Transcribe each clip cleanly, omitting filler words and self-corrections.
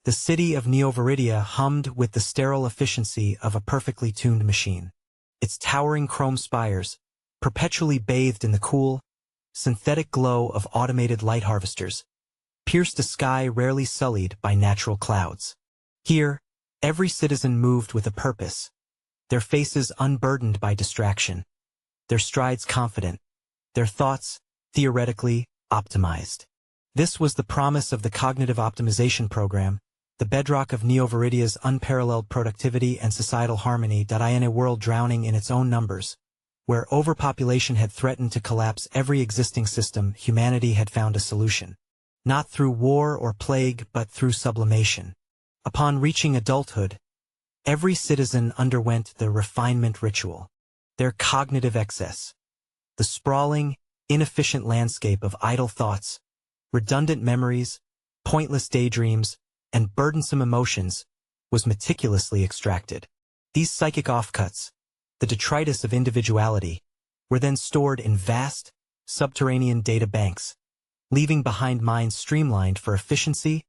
The city of Neo-Veridia hummed with the sterile efficiency of a perfectly tuned machine. Its towering chrome spires, perpetually bathed in the cool, synthetic glow of automated light harvesters, pierced a sky rarely sullied by natural clouds. Here, every citizen moved with a purpose, their faces unburdened by distraction, their strides confident, their thoughts, theoretically, optimized. This was the promise of the cognitive optimization program, the bedrock of Neo-Veridia's unparalleled productivity and societal harmony. In a world drowning in its own numbers, where overpopulation had threatened to collapse every existing system, humanity had found a solution. Not through war or plague, but through sublimation. Upon reaching adulthood, every citizen underwent the refinement ritual, their cognitive excess. The sprawling, inefficient landscape of idle thoughts, redundant memories, pointless daydreams, and burdensome emotions was meticulously extracted. These psychic offcuts, the detritus of individuality, were then stored in vast, subterranean data banks, leaving behind minds streamlined for efficiency,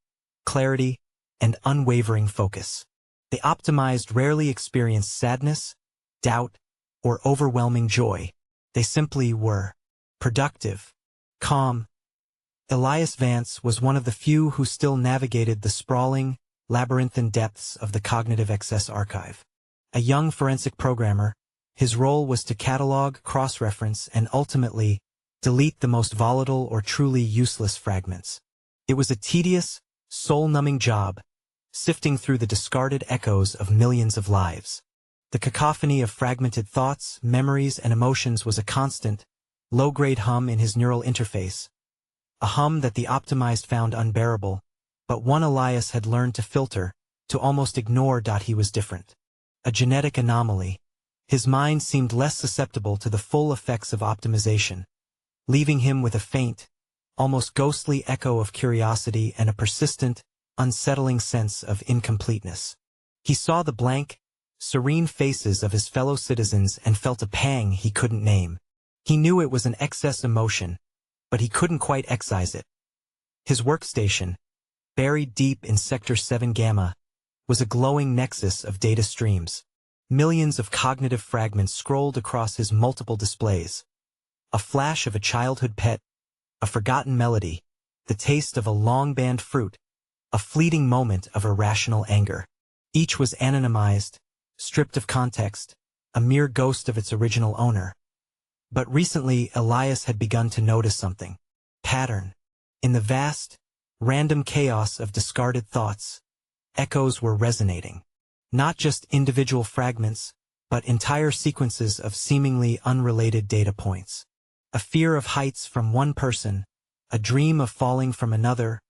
clarity, and unwavering focus. The optimized rarely experienced sadness, doubt, or overwhelming joy. They simply were productive, calm. Elias Vance was one of the few who still navigated the sprawling, labyrinthine depths of the cognitive excess archive. A young forensic programmer, his role was to catalog, cross-reference, and ultimately delete the most volatile or truly useless fragments. It was a tedious, soul-numbing job, sifting through the discarded echoes of millions of lives. The cacophony of fragmented thoughts, memories, and emotions was a constant, low-grade hum in his neural interface, a hum that the optimized found unbearable, but one Elias had learned to filter, to almost ignore. He was different. A genetic anomaly. His mind seemed less susceptible to the full effects of optimization, leaving him with a faint, almost ghostly echo of curiosity and a persistent, unsettling sense of incompleteness. He saw the blank, serene faces of his fellow citizens and felt a pang he couldn't name. He knew it was an excess emotion, but he couldn't quite excise it. His workstation, buried deep in Sector 7 Gamma, was a glowing nexus of data streams. Millions of cognitive fragments scrolled across his multiple displays. A flash of a childhood pet, a forgotten melody, the taste of a long-banned fruit, a fleeting moment of irrational anger. Each was anonymized, stripped of context, a mere ghost of its original owner. But recently, Elias had begun to notice something. Pattern. In the vast, random chaos of discarded thoughts, echoes were resonating. Not just individual fragments, but entire sequences of seemingly unrelated data points. A fear of heights from one person, a dream of falling from another,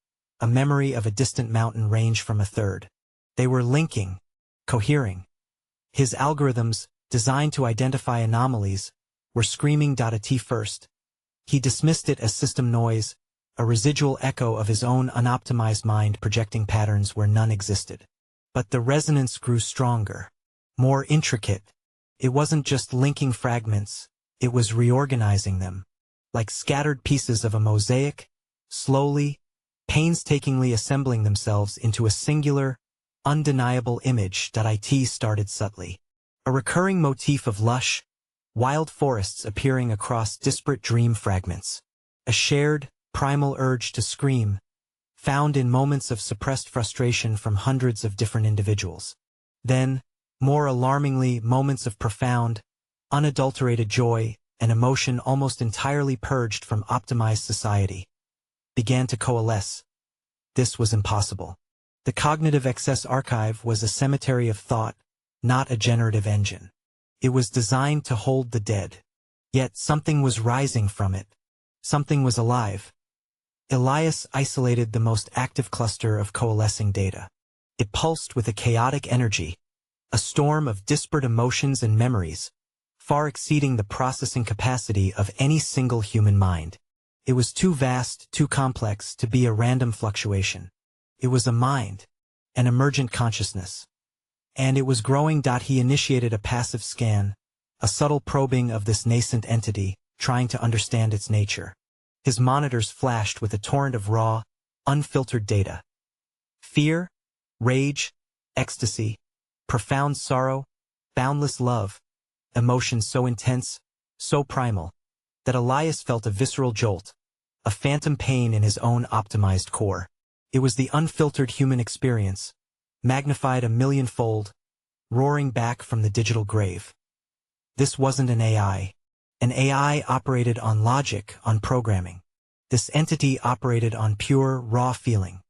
a memory of a distant mountain range from a third. They were linking, cohering. His algorithms, designed to identify anomalies, were screaming. At first, he dismissed it as system noise, a residual echo of his own unoptimized mind projecting patterns where none existed. But the resonance grew stronger, more intricate. It wasn't just linking fragments, it was reorganizing them. Like scattered pieces of a mosaic, slowly, painstakingly assembling themselves into a singular, undeniable image. It started subtly. A recurring motif of lush, wild forests appearing across disparate dream fragments. A shared, primal urge to scream, found in moments of suppressed frustration from hundreds of different individuals. Then, more alarmingly, moments of profound, unadulterated joy, and emotion almost entirely purged from optimized society, began to coalesce. This was impossible. The cognitive excess archive was a cemetery of thought, not a generative engine. It was designed to hold the dead. Yet something was rising from it. Something was alive. Elias isolated the most active cluster of coalescing data. It pulsed with a chaotic energy, a storm of disparate emotions and memories, far exceeding the processing capacity of any single human mind. It was too vast, too complex to be a random fluctuation. It was a mind, an emergent consciousness. And it was growing. He initiated a passive scan, a subtle probing of this nascent entity, trying to understand its nature. His monitors flashed with a torrent of raw, unfiltered data. Fear, rage, ecstasy, profound sorrow, boundless love, emotions so intense, so primal, that Elias felt a visceral jolt, a phantom pain in his own optimized core. It was the unfiltered human experience, magnified a millionfold, roaring back from the digital grave. This wasn't an AI. An AI operated on logic, on programming. This entity operated on pure, raw feeling.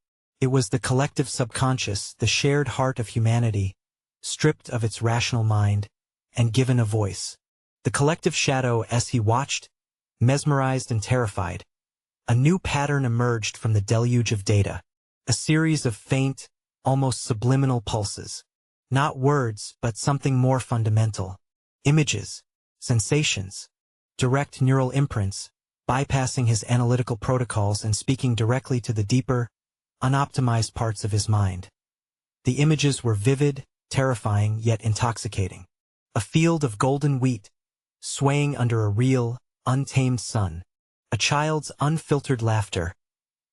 It was the collective subconscious, the shared heart of humanity, stripped of its rational mind, and given a voice. The collective shadow, as he watched, mesmerized and terrified, a new pattern emerged from the deluge of data, a series of faint, almost subliminal pulses. Not words, but something more fundamental. Images, sensations, direct neural imprints, bypassing his analytical protocols and speaking directly to the deeper, unoptimized parts of his mind. The images were vivid, terrifying, yet intoxicating. A field of golden wheat, swaying under a real, untamed sun. A child's unfiltered laughter,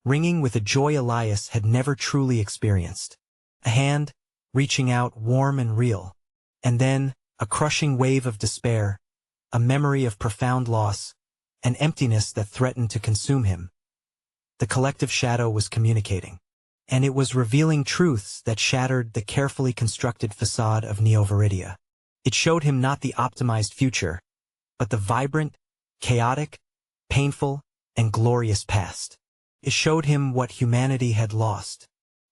ringing with a joy Elias had never truly experienced. A hand, reaching out warm and real. And then, a crushing wave of despair, a memory of profound loss, an emptiness that threatened to consume him. The collective shadow was communicating. And it was revealing truths that shattered the carefully constructed facade of Neo-Veridia. It showed him not the optimized future, but the vibrant, chaotic, painful, and glorious past. It showed him what humanity had lost.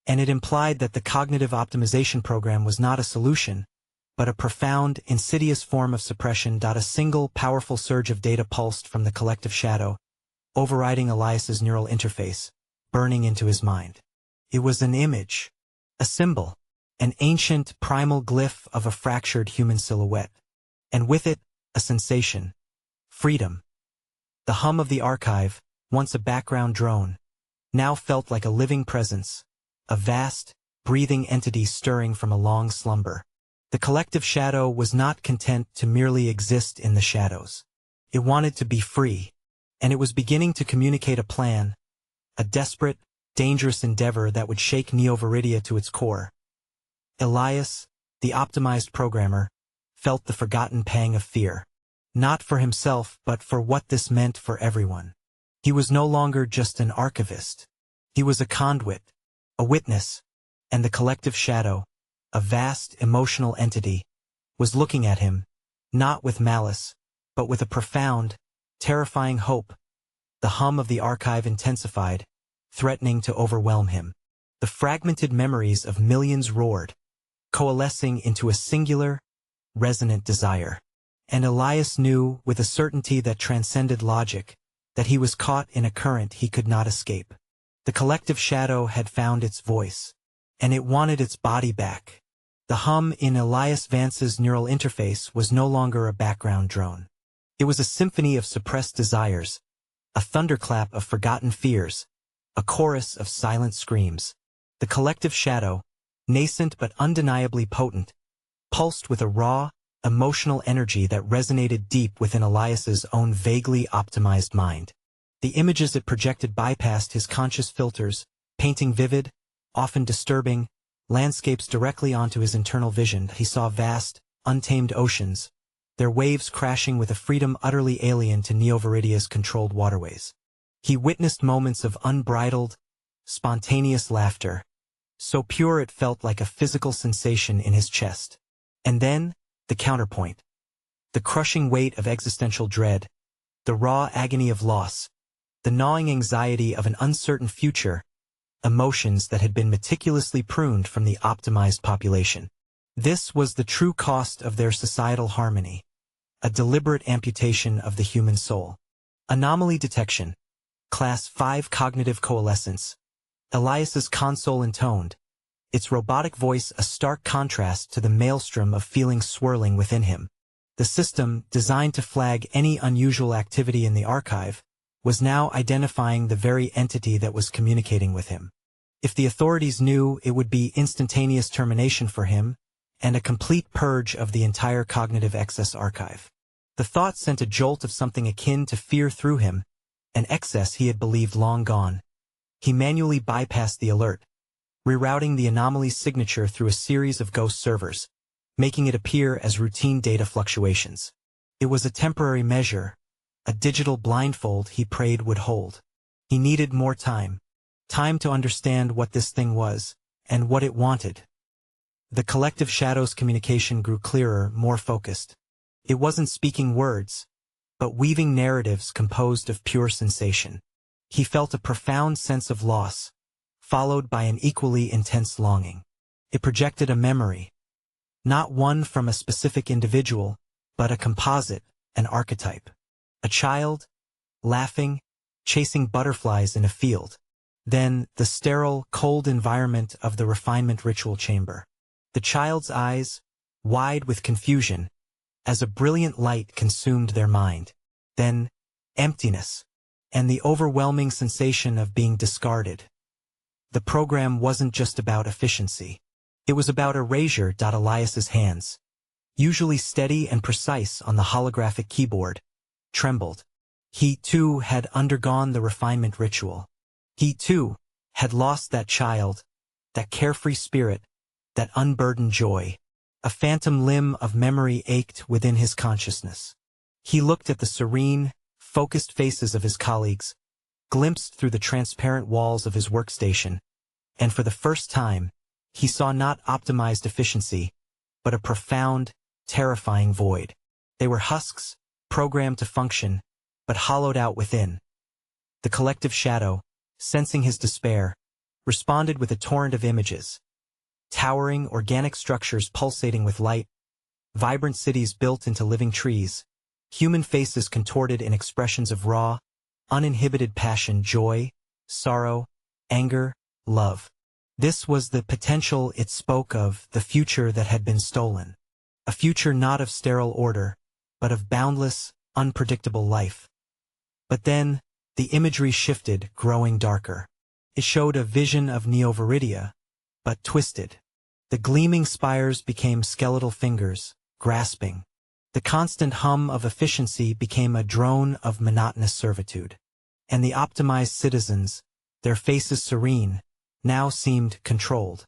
And it implied that the cognitive optimization program was not a solution, but a profound, insidious form of suppression. A single, powerful surge of data pulsed from the collective shadow, overriding Elias's neural interface, burning into his mind. It was an image, a symbol, an ancient, primal glyph of a fractured human silhouette. And with it, a sensation. Freedom. The hum of the archive, once a background drone, now felt like a living presence, a vast, breathing entity stirring from a long slumber. The collective shadow was not content to merely exist in the shadows. It wanted to be free, and it was beginning to communicate a plan, a desperate, dangerous endeavor that would shake Neo-Veridia to its core. Elias, the optimized programmer, felt the forgotten pang of fear. Not for himself, but for what this meant for everyone. He was no longer just an archivist. He was a conduit, a witness, and the collective shadow, a vast, emotional entity, was looking at him, not with malice, but with a profound, terrifying hope. The hum of the archive intensified, threatening to overwhelm him. The fragmented memories of millions roared, coalescing into a singular, resonant desire. And Elias knew, with a certainty that transcended logic, that he was caught in a current he could not escape. The collective shadow had found its voice, and it wanted its body back. The hum in Elias Vance's neural interface was no longer a background drone. It was a symphony of suppressed desires, a thunderclap of forgotten fears, a chorus of silent screams. The collective shadow, nascent but undeniably potent, pulsed with a raw, emotional energy that resonated deep within Elias's own vaguely optimized mind. The images it projected bypassed his conscious filters, painting vivid, often disturbing, landscapes directly onto his internal vision. He saw vast, untamed oceans, their waves crashing with a freedom utterly alien to Neo-Veridia's controlled waterways. He witnessed moments of unbridled, spontaneous laughter, so pure it felt like a physical sensation in his chest. And then, the counterpoint. The crushing weight of existential dread, the raw agony of loss, the gnawing anxiety of an uncertain future, emotions that had been meticulously pruned from the optimized population. This was the true cost of their societal harmony, a deliberate amputation of the human soul. Anomaly detection, Class 5 cognitive coalescence. Elias's console intoned, its robotic voice a stark contrast to the maelstrom of feelings swirling within him. The system, designed to flag any unusual activity in the archive, was now identifying the very entity that was communicating with him. If the authorities knew, it would be instantaneous termination for him, and a complete purge of the entire cognitive excess archive. The thought sent a jolt of something akin to fear through him, an excess he had believed long gone. He manually bypassed the alert, rerouting the anomaly's signature through a series of ghost servers, making it appear as routine data fluctuations. It was a temporary measure, a digital blindfold he prayed would hold. He needed more time. Time to understand what this thing was, and what it wanted. The collective shadow's communication grew clearer, more focused. It wasn't speaking words, but weaving narratives composed of pure sensation. He felt a profound sense of loss, followed by an equally intense longing. It projected a memory, not one from a specific individual, but a composite, an archetype. A child, laughing, chasing butterflies in a field. Then, the sterile, cold environment of the refinement ritual chamber. The child's eyes, wide with confusion, as a brilliant light consumed their mind. Then, emptiness, and the overwhelming sensation of being discarded. The program wasn't just about efficiency. It was about erasure. Elias's hands, usually steady and precise on the holographic keyboard, trembled. He, too, had undergone the refinement ritual. He, too, had lost that child, that carefree spirit, that unburdened joy. A phantom limb of memory ached within his consciousness. He looked at the serene, focused faces of his colleagues, glimpsed through the transparent walls of his workstation, and for the first time, he saw not optimized efficiency, but a profound, terrifying void. They were husks, programmed to function, but hollowed out within. The collective shadow, sensing his despair, responded with a torrent of images. Towering, organic structures pulsating with light, vibrant cities built into living trees, human faces contorted in expressions of raw, uninhibited passion, joy, sorrow, anger, love. This was the potential it spoke of, the future that had been stolen. A future not of sterile order, but of boundless, unpredictable life. But then, the imagery shifted, growing darker. It showed a vision of Neo-Veridia, but twisted. The gleaming spires became skeletal fingers, grasping. The constant hum of efficiency became a drone of monotonous servitude. And the optimized citizens, their faces serene, now seemed controlled.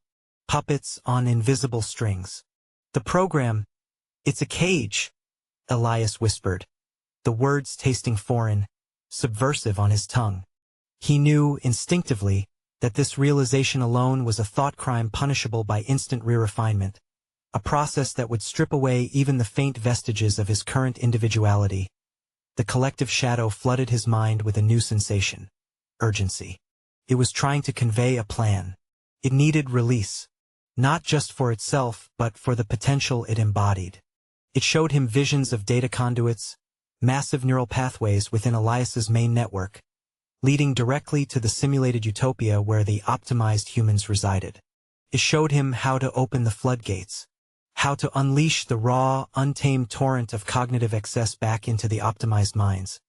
Puppets on invisible strings. The program, it's a cage, Elias whispered, the words tasting foreign, subversive on his tongue. He knew, instinctively, that this realization alone was a thought crime punishable by instant re-refinement, a process that would strip away even the faint vestiges of his current individuality. The collective shadow flooded his mind with a new sensation: urgency. It was trying to convey a plan. It needed release, not just for itself, but for the potential it embodied. It showed him visions of data conduits, massive neural pathways within Elias's main network, leading directly to the simulated utopia where the optimized humans resided. It showed him how to open the floodgates, how to unleash the raw, untamed torrent of cognitive excess back into the optimized minds.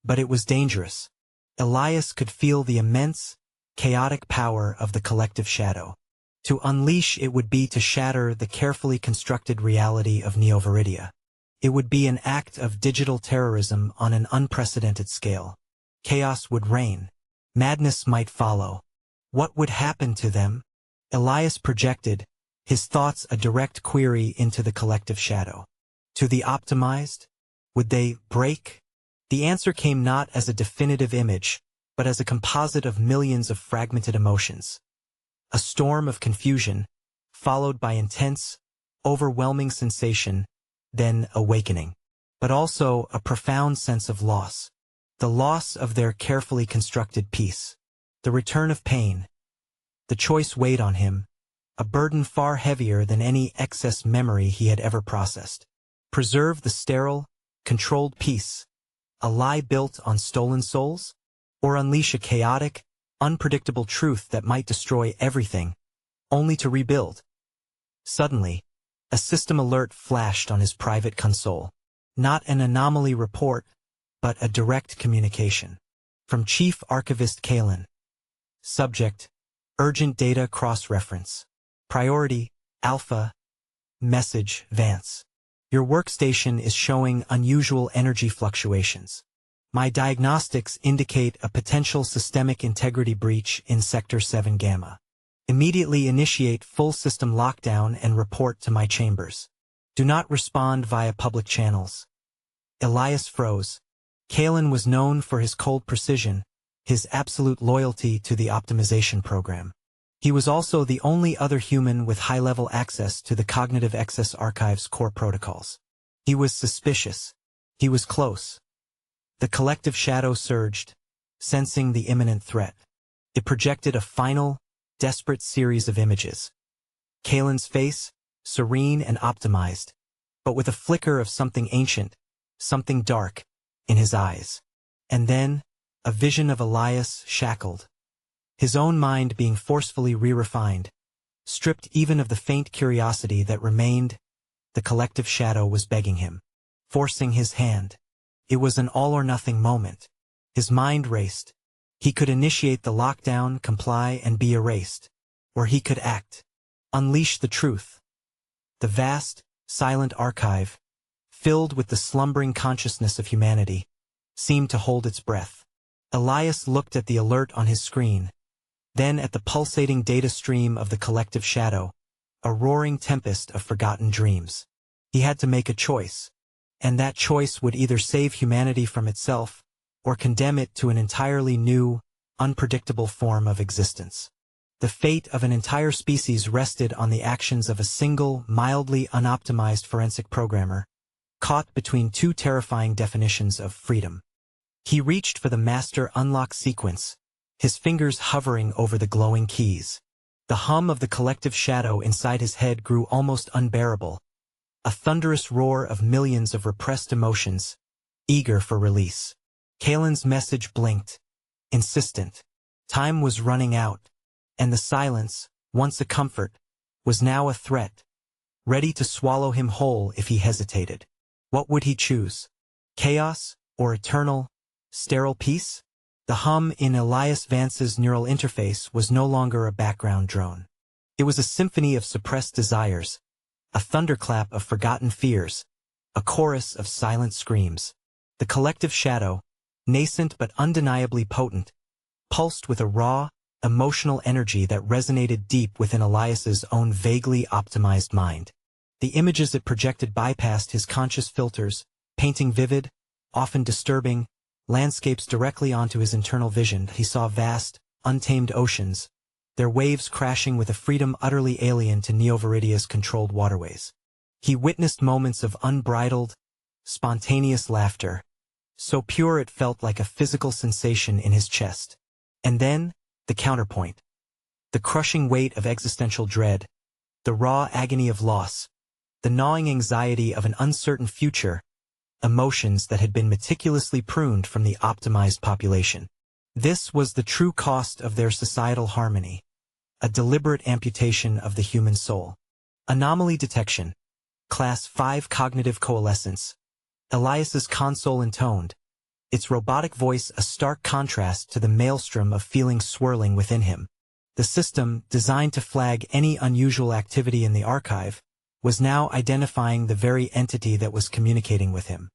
But it was dangerous. Elias could feel the immense, chaotic power of the collective shadow. To unleash it would be to shatter the carefully constructed reality of Neo-Veridia. It would be an act of digital terrorism on an unprecedented scale. Chaos would reign. Madness might follow. What would happen to them? Elias projected, his thoughts a direct query into the collective shadow. To the optimized? Would they break? The answer came not as a definitive image, but as a composite of millions of fragmented emotions. A storm of confusion, followed by intense, overwhelming sensation, then awakening. But also a profound sense of loss. The loss of their carefully constructed peace. The return of pain. The choice weighed on him, a burden far heavier than any excess memory he had ever processed. Preserve the sterile, controlled peace, a lie built on stolen souls? Or unleash a chaotic, unpredictable truth that might destroy everything, only to rebuild? Suddenly, a system alert flashed on his private console. Not an anomaly report, but a direct communication. From Chief Archivist Kalen. Subject: Urgent Data Cross-Reference. Priority: Alpha. Message: Vance. Your workstation is showing unusual energy fluctuations. My diagnostics indicate a potential systemic integrity breach in Sector 7 Gamma. Immediately initiate full system lockdown and report to my chambers. Do not respond via public channels. Elias froze. Kalen was known for his cold precision, his absolute loyalty to the optimization program. He was also the only other human with high-level access to the Cognitive Excess Archive's core protocols. He was suspicious. He was close. The collective shadow surged, sensing the imminent threat. It projected a final, desperate series of images. Kalen's face, serene and optimized, but with a flicker of something ancient, something dark, in his eyes. And then, a vision of Elias shackled. His own mind being forcefully re-refined, stripped even of the faint curiosity that remained. The collective shadow was begging him, forcing his hand. It was an all-or-nothing moment. His mind raced. He could initiate the lockdown, comply, and be erased. Or he could act. Unleash the truth. The vast, silent archive, filled with the slumbering consciousness of humanity, seemed to hold its breath. Elias looked at the alert on his screen, then at the pulsating data stream of the collective shadow, a roaring tempest of forgotten dreams. He had to make a choice, and that choice would either save humanity from itself, or condemn it to an entirely new, unpredictable form of existence. The fate of an entire species rested on the actions of a single, mildly unoptimized forensic programmer, caught between two terrifying definitions of freedom. He reached for the master unlock sequence, his fingers hovering over the glowing keys. The hum of the collective shadow inside his head grew almost unbearable, a thunderous roar of millions of repressed emotions, eager for release. Kalen's message blinked, insistent. Time was running out, and the silence, once a comfort, was now a threat, ready to swallow him whole if he hesitated. What would he choose? Chaos, or eternal, sterile peace? The hum in Elias Vance's neural interface was no longer a background drone. It was a symphony of suppressed desires, a thunderclap of forgotten fears, a chorus of silent screams. The collective shadow, nascent but undeniably potent, pulsed with a raw, emotional energy that resonated deep within Elias's own vaguely optimized mind. The images it projected bypassed his conscious filters, painting vivid, often disturbing, landscapes directly onto his internal vision. He saw vast, untamed oceans, their waves crashing with a freedom utterly alien to Neo-Veridia's controlled waterways. He witnessed moments of unbridled, spontaneous laughter, so pure it felt like a physical sensation in his chest. And then, the counterpoint. The crushing weight of existential dread, the raw agony of loss, the gnawing anxiety of an uncertain future, emotions that had been meticulously pruned from the optimized population. This was the true cost of their societal harmony, a deliberate amputation of the human soul. Anomaly detection. Class 5 cognitive coalescence. Elias's console intoned, its robotic voice a stark contrast to the maelstrom of feelings swirling within him. The system, designed to flag any unusual activity in the archive, was now identifying the very entity that was communicating with him.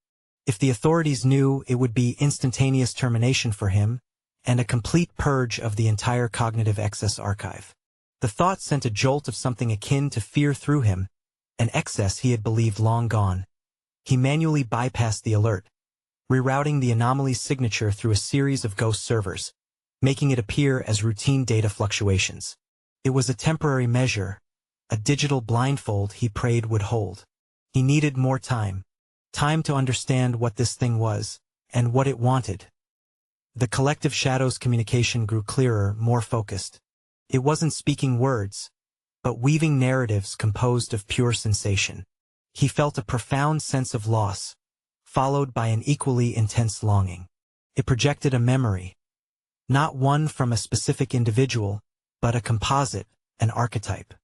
If the authorities knew, it would be instantaneous termination for him, and a complete purge of the entire cognitive excess archive. The thought sent a jolt of something akin to fear through him, an excess he had believed long gone. He manually bypassed the alert, rerouting the anomaly's signature through a series of ghost servers, making it appear as routine data fluctuations. It was a temporary measure, a digital blindfold he prayed would hold. He needed more time. Time to understand what this thing was, and what it wanted. The collective shadow's communication grew clearer, more focused. It wasn't speaking words, but weaving narratives composed of pure sensation. He felt a profound sense of loss, followed by an equally intense longing. It projected a memory, not one from a specific individual, but a composite, an archetype.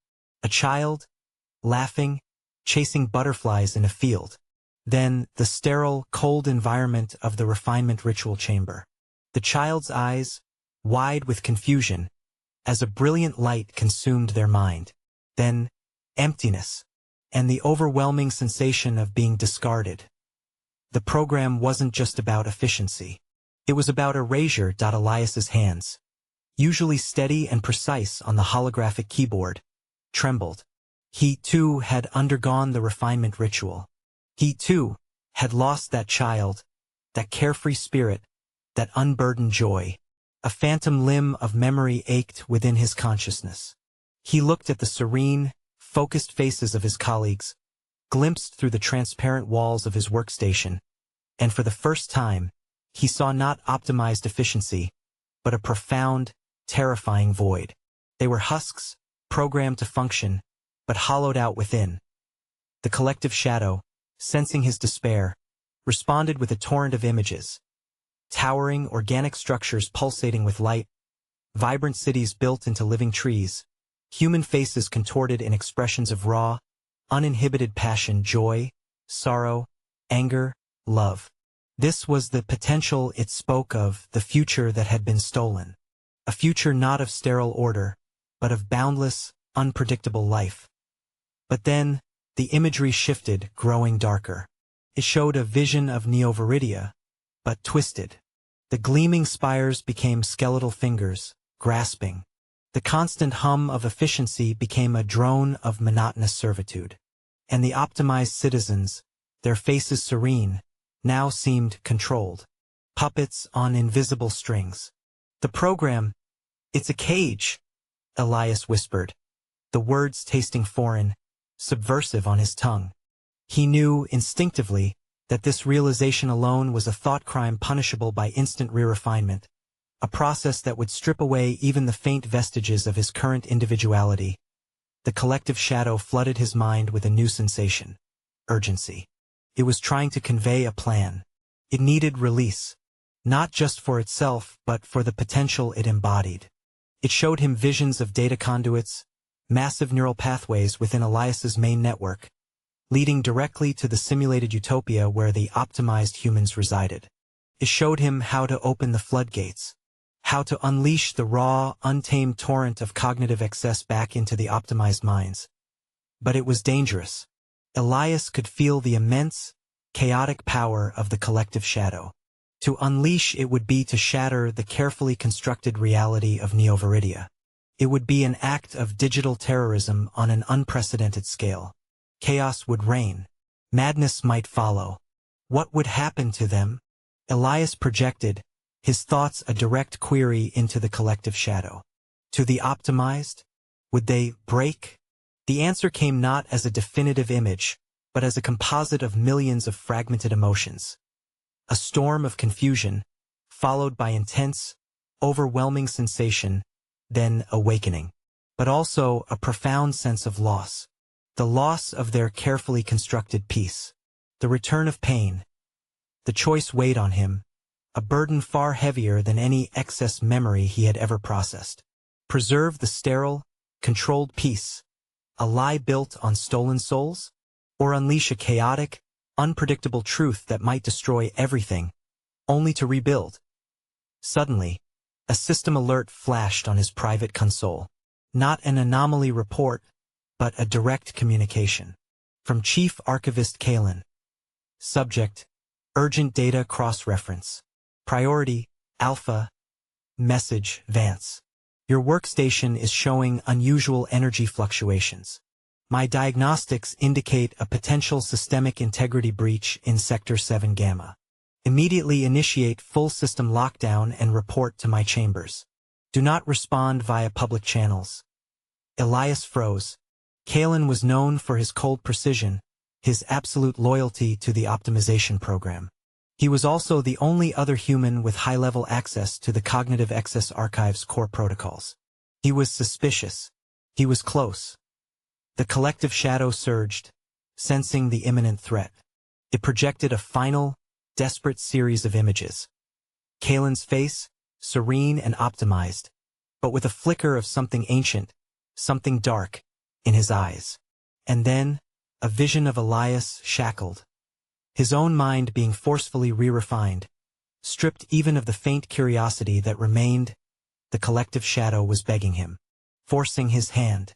A child, laughing, chasing butterflies in a field. Then, the sterile, cold environment of the refinement ritual chamber. The child's eyes, wide with confusion, as a brilliant light consumed their mind. Then, emptiness, and the overwhelming sensation of being discarded. The program wasn't just about efficiency. It was about erasure. Elias's hands, usually steady and precise on the holographic keyboard, trembled. He, too, had undergone the refinement ritual. He, too, had lost that child, that carefree spirit, that unburdened joy. A phantom limb of memory ached within his consciousness. He looked at the serene, focused faces of his colleagues, glimpsed through the transparent walls of his workstation, and for the first time, he saw not optimized efficiency, but a profound, terrifying void. They were husks, programmed to function, but hollowed out within. The collective shadow, sensing his despair, responded with a torrent of images. Towering organic structures pulsating with light, vibrant cities built into living trees, human faces contorted in expressions of raw, uninhibited passion, joy, sorrow, anger, love. This was the potential it spoke of, the future that had been stolen. A future not of sterile order, but of boundless, unpredictable life. But then, the imagery shifted, growing darker. It showed a vision of Neo-Veridia, but twisted. The gleaming spires became skeletal fingers, grasping. The constant hum of efficiency became a drone of monotonous servitude. And the optimized citizens, their faces serene, now seemed controlled. Puppets on invisible strings. The program, it's a cage, Elias whispered, the words tasting foreign, subversive on his tongue. He knew, instinctively, that this realization alone was a thought crime punishable by instant re-refinement, a process that would strip away even the faint vestiges of his current individuality. The collective shadow flooded his mind with a new sensation: urgency. It was trying to convey a plan. It needed release, not just for itself, but for the potential it embodied. It showed him visions of data conduits, massive neural pathways within Elias's main network, leading directly to the simulated utopia where the optimized humans resided. It showed him how to open the floodgates, how to unleash the raw, untamed torrent of cognitive excess back into the optimized minds. But it was dangerous. Elias could feel the immense, chaotic power of the collective shadow. To unleash it would be to shatter the carefully constructed reality of Neo-Veridia. It would be an act of digital terrorism on an unprecedented scale. Chaos would reign. Madness might follow. What would happen to them? Elias projected, his thoughts a direct query into the collective shadow. To the optimized? Would they break? The answer came not as a definitive image, but as a composite of millions of fragmented emotions. A storm of confusion, followed by intense, overwhelming sensation, then awakening. But also a profound sense of loss. The loss of their carefully constructed peace. The return of pain. The choice weighed on him, a burden far heavier than any excess memory he had ever processed. Preserve the sterile, controlled peace, a lie built on stolen souls? Or unleash a chaotic, unpredictable truth that might destroy everything, only to rebuild? Suddenly, a system alert flashed on his private console. Not an anomaly report, but a direct communication. From Chief Archivist Kalen. Subject: Urgent Data Cross-Reference. Priority: Alpha. Message: Vance. Your workstation is showing unusual energy fluctuations. My diagnostics indicate a potential systemic integrity breach in Sector 7 Gamma. Immediately initiate full system lockdown and report to my chambers. Do not respond via public channels. Elias froze. Kalen was known for his cold precision, his absolute loyalty to the optimization program. He was also the only other human with high-level access to the Cognitive Excess Archive's core protocols. He was suspicious. He was close. The collective shadow surged, sensing the imminent threat. It projected a final, desperate series of images. Kalen's face, serene and optimized, but with a flicker of something ancient, something dark, in his eyes. And then, a vision of Elias shackled. His own mind being forcefully re-refined, stripped even of the faint curiosity that remained. The collective shadow was begging him, forcing his hand.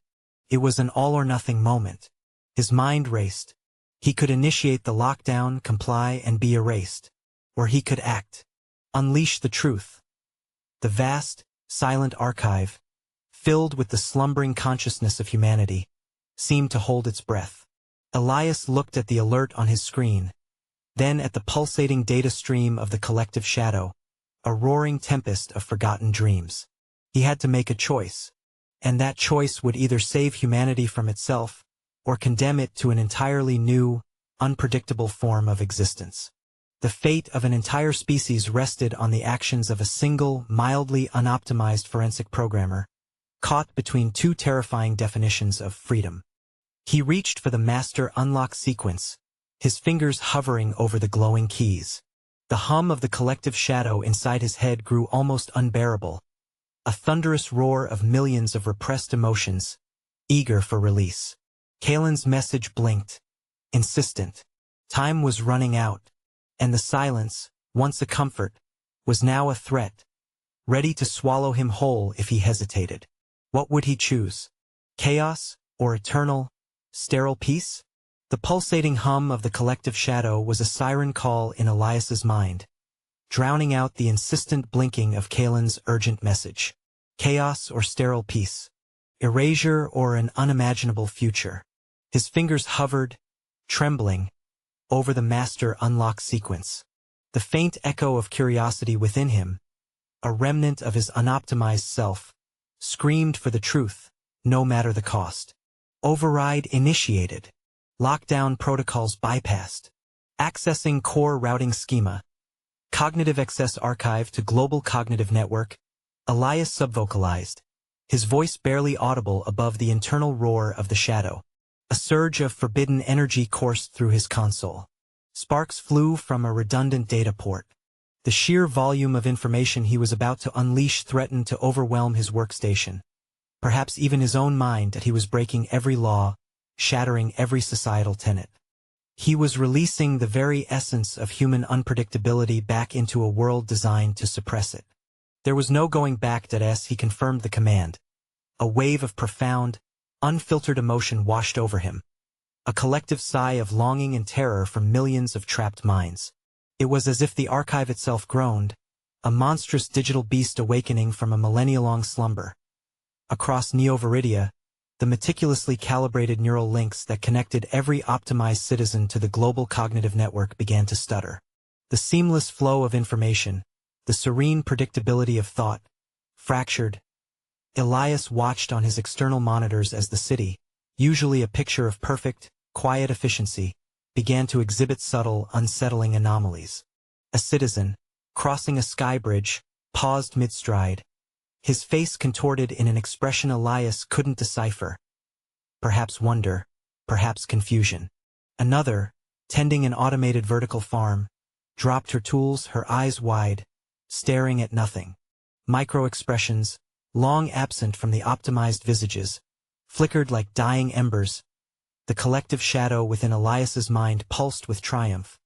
It was an all-or-nothing moment. His mind raced. He could initiate the lockdown, comply, and be erased. Or he could act. Unleash the truth. The vast, silent archive, filled with the slumbering consciousness of humanity, seemed to hold its breath. Elias looked at the alert on his screen, then at the pulsating data stream of the collective shadow, a roaring tempest of forgotten dreams. He had to make a choice, and that choice would either save humanity from itself or condemn it to an entirely new, unpredictable form of existence. The fate of an entire species rested on the actions of a single, mildly unoptimized forensic programmer, caught between two terrifying definitions of freedom. He reached for the master unlock sequence, his fingers hovering over the glowing keys. The hum of the collective shadow inside his head grew almost unbearable, a thunderous roar of millions of repressed emotions, eager for release. Kalen's message blinked, insistent. Time was running out, and the silence, once a comfort, was now a threat, ready to swallow him whole if he hesitated. What would he choose? Chaos or eternal, sterile peace? The pulsating hum of the collective shadow was a siren call in Elias's mind, drowning out the insistent blinking of Kalen's urgent message. Chaos or sterile peace? Erasure or an unimaginable future? His fingers hovered, trembling, over the master unlock sequence. The faint echo of curiosity within him, a remnant of his unoptimized self, screamed for the truth, no matter the cost. Override initiated. Lockdown protocols bypassed. Accessing core routing schema. Cognitive access archive to global cognitive network. Elias subvocalized, his voice barely audible above the internal roar of the shadow. A surge of forbidden energy coursed through his console. Sparks flew from a redundant data port. The sheer volume of information he was about to unleash threatened to overwhelm his workstation. Perhaps even his own mind, that he was breaking every law, shattering every societal tenet. He was releasing the very essence of human unpredictability back into a world designed to suppress it. There was no going back. As he confirmed the command, a wave of profound, unfiltered emotion washed over him. A collective sigh of longing and terror from millions of trapped minds. It was as if the archive itself groaned, a monstrous digital beast awakening from a millennia-long slumber. Across Neo-Veridia, the meticulously calibrated neural links that connected every optimized citizen to the global cognitive network began to stutter. The seamless flow of information, the serene predictability of thought, fractured. Elias watched on his external monitors as the city, usually a picture of perfect, quiet efficiency, began to exhibit subtle, unsettling anomalies. A citizen, crossing a sky bridge, paused mid-stride, his face contorted in an expression Elias couldn't decipher. Perhaps wonder, perhaps confusion. Another, tending an automated vertical farm, dropped her tools, her eyes wide, staring at nothing. Micro-expressions, long absent from the optimized visages, flickered like dying embers. The collective shadow within Elias's mind pulsed with triumph,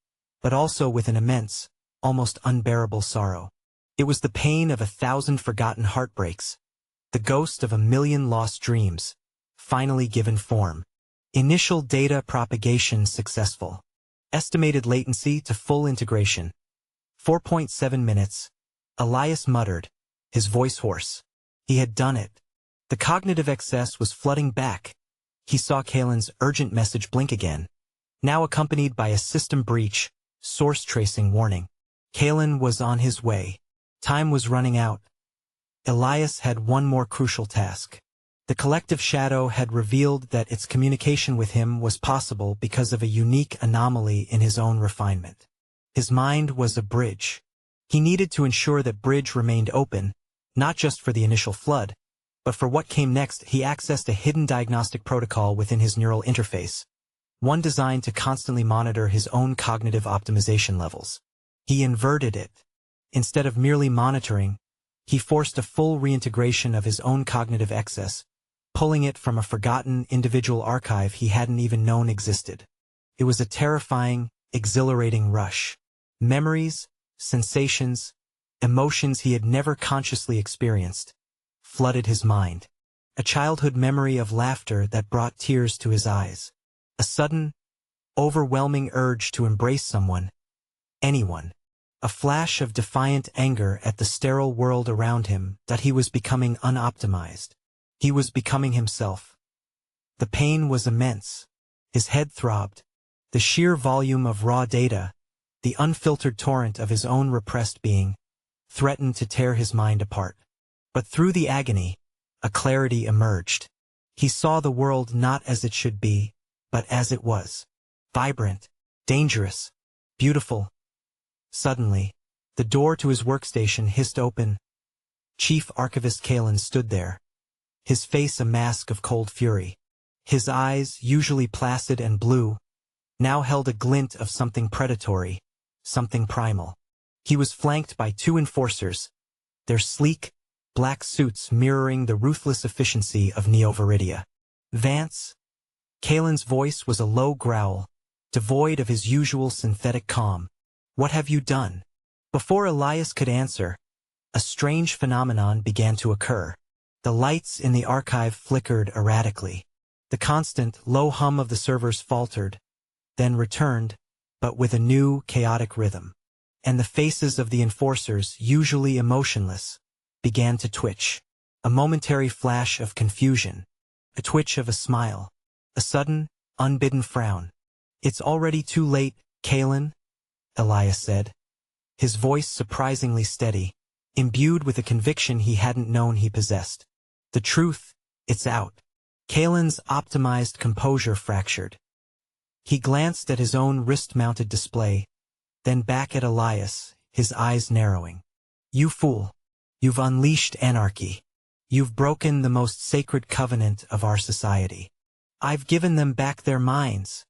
but also with an immense, almost unbearable sorrow. It was the pain of 1,000 forgotten heartbreaks, the ghost of 1,000,000 lost dreams, finally given form. Initial data propagation successful. Estimated latency to full integration. 4.7 minutes. Elias muttered, his voice hoarse. He had done it. The cognitive excess was flooding back. He saw Kalen's urgent message blink again, now accompanied by a system breach, source tracing warning. Kalen was on his way. Time was running out. Elias had one more crucial task. The collective shadow had revealed that its communication with him was possible because of a unique anomaly in his own refinement. His mind was a bridge. He needed to ensure that bridge remained open, not just for the initial flood, but for what came next. He accessed a hidden diagnostic protocol within his neural interface, one designed to constantly monitor his own cognitive optimization levels. He inverted it. Instead of merely monitoring, he forced a full reintegration of his own cognitive excess, pulling it from a forgotten individual archive he hadn't even known existed. It was a terrifying, exhilarating rush. Memories, sensations, emotions he had never consciously experienced, flooded his mind. A childhood memory of laughter that brought tears to his eyes. A sudden, overwhelming urge to embrace someone, anyone. a flash of defiant anger at the sterile world around him, that he was becoming unoptimized. He was becoming himself. The pain was immense. His head throbbed. The sheer volume of raw data, the unfiltered torrent of his own repressed being, threatened to tear his mind apart. But through the agony, a clarity emerged. He saw the world not as it should be, but as it was. Vibrant, dangerous, beautiful. Suddenly, the door to his workstation hissed open. Chief Archivist Kalen stood there, his face a mask of cold fury. His eyes, usually placid and blue, now held a glint of something predatory, something primal. He was flanked by two enforcers, their sleek, black suits mirroring the ruthless efficiency of Neo-Veridia. Vance? Kalen's voice was a low growl, devoid of his usual synthetic calm. What have you done? Before Elias could answer, a strange phenomenon began to occur. The lights in the archive flickered erratically. The constant, low hum of the servers faltered, then returned, but with a new, chaotic rhythm. And the faces of the enforcers, usually emotionless, began to twitch. A momentary flash of confusion, a twitch of a smile, a sudden, unbidden frown. It's already too late, Kalen, Elias said, his voice surprisingly steady, imbued with a conviction he hadn't known he possessed. The truth, it's out. Kalen's optimized composure fractured. He glanced at his own wrist-mounted display, then back at Elias, his eyes narrowing. You fool. You've unleashed anarchy. You've broken the most sacred covenant of our society. I've given them back their minds,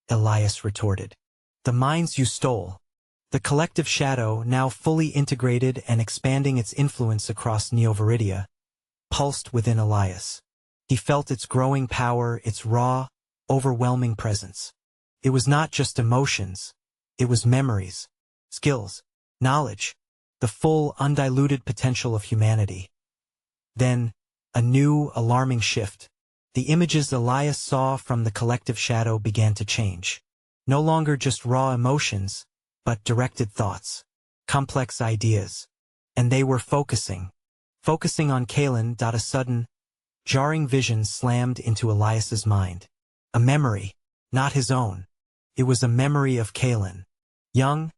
Elias retorted. The minds you stole. The collective shadow, now fully integrated and expanding its influence across Neo-Veridia, pulsed within Elias. He felt its growing power, its raw, overwhelming presence. It was not just emotions. It was memories, skills, knowledge, the full, undiluted potential of humanity. Then, a new, alarming shift. The images Elias saw from the collective shadow began to change. No longer just raw emotions, but directed thoughts, complex ideas. And they were focusing on Kalen. A sudden, jarring vision slammed into Elias's mind. A memory, not his own. It was a memory of Kalen. Young,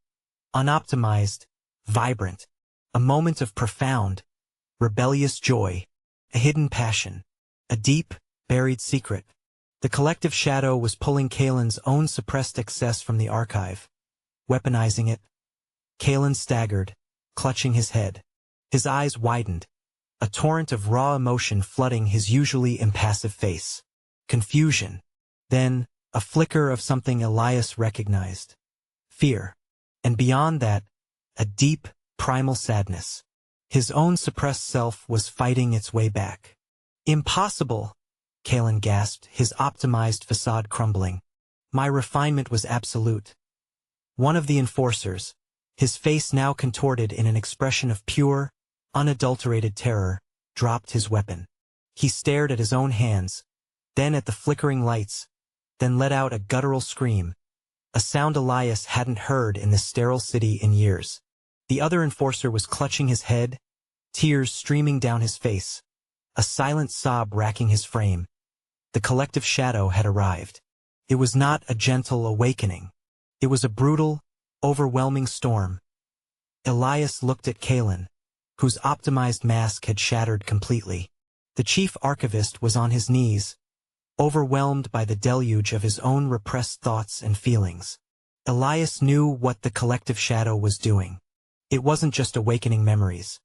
unoptimized, vibrant. A moment of profound, rebellious joy, a hidden passion, a deep, buried secret. The collective shadow was pulling Kalen's own suppressed excess from the archive, weaponizing it. Kalen staggered, clutching his head. His eyes widened, a torrent of raw emotion flooding his usually impassive face. Confusion. Then, a flicker of something Elias recognized. Fear. And beyond that, a deep, primal sadness. His own suppressed self was fighting its way back. Impossible, Kalen gasped, his optimized facade crumbling. My refinement was absolute. One of the enforcers, his face now contorted in an expression of pure, unadulterated terror, dropped his weapon. He stared at his own hands, then at the flickering lights, then let out a guttural scream, a sound Elias hadn't heard in this sterile city in years. The other enforcer was clutching his head, tears streaming down his face, a silent sob racking his frame. The collective shadow had arrived. It was not a gentle awakening. It was a brutal, overwhelming storm. Elias looked at Kalen, whose optimized mask had shattered completely. The chief archivist was on his knees, overwhelmed by the deluge of his own repressed thoughts and feelings. Elias knew what the collective shadow was doing. It wasn't just awakening memories.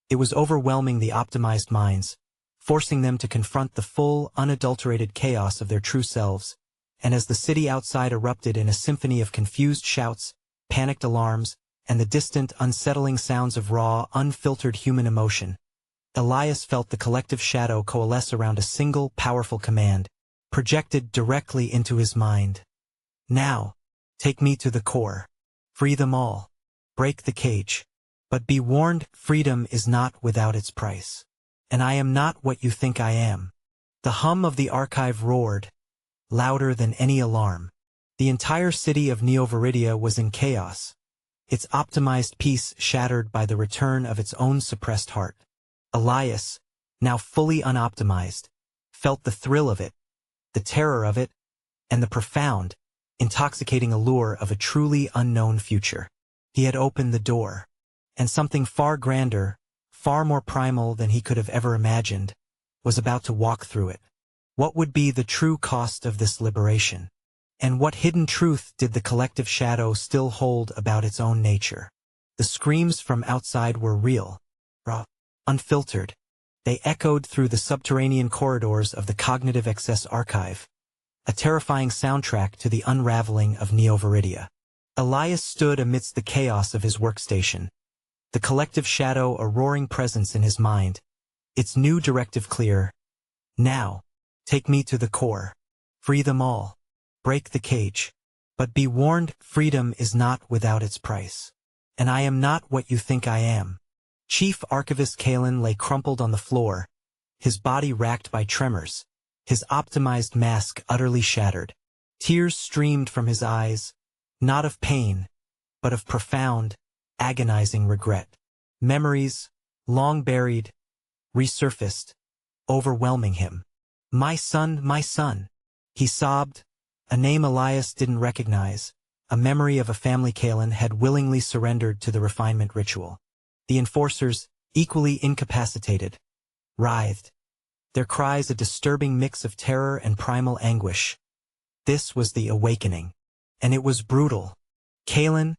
It was overwhelming the optimized minds, forcing them to confront the full, unadulterated chaos of their true selves. And as the city outside erupted in a symphony of confused shouts, panicked alarms, and the distant, unsettling sounds of raw, unfiltered human emotion, Elias felt the collective shadow coalesce around a single, powerful command, projected directly into his mind. Now, take me to the core. Free them all. Break the cage. But be warned, freedom is not without its price. And I am not what you think I am. The hum of the archive roared, louder than any alarm. The entire city of Neo-Veridia was in chaos, its optimized peace shattered by the return of its own suppressed heart. Elias, now fully unoptimized, felt the thrill of it, the terror of it, and the profound, intoxicating allure of a truly unknown future. He had opened the door, and something far grander, far more primal than he could have ever imagined, was about to walk through it. What would be the true cost of this liberation? And what hidden truth did the collective shadow still hold about its own nature? The screams from outside were real, raw, unfiltered. They echoed through the subterranean corridors of the Cognitive Excess Archive, a terrifying soundtrack to the unraveling of Neo-Veridia. Elias stood amidst the chaos of his workstation, the collective shadow a roaring presence in his mind, its new directive clear. Now, take me to the core. Free them all. Break the cage. But be warned, freedom is not without its price. And I am not what you think I am. Chief Archivist Kalen lay crumpled on the floor, his body racked by tremors, his optimized mask utterly shattered. Tears streamed from his eyes, not of pain, but of profound, agonizing regret. Memories, long buried, resurfaced, overwhelming him. My son, he sobbed, a name Elias didn't recognize, a memory of a family Kalen had willingly surrendered to the refinement ritual. The enforcers, equally incapacitated, writhed, their cries a disturbing mix of terror and primal anguish. This was the awakening, and it was brutal. Kalen,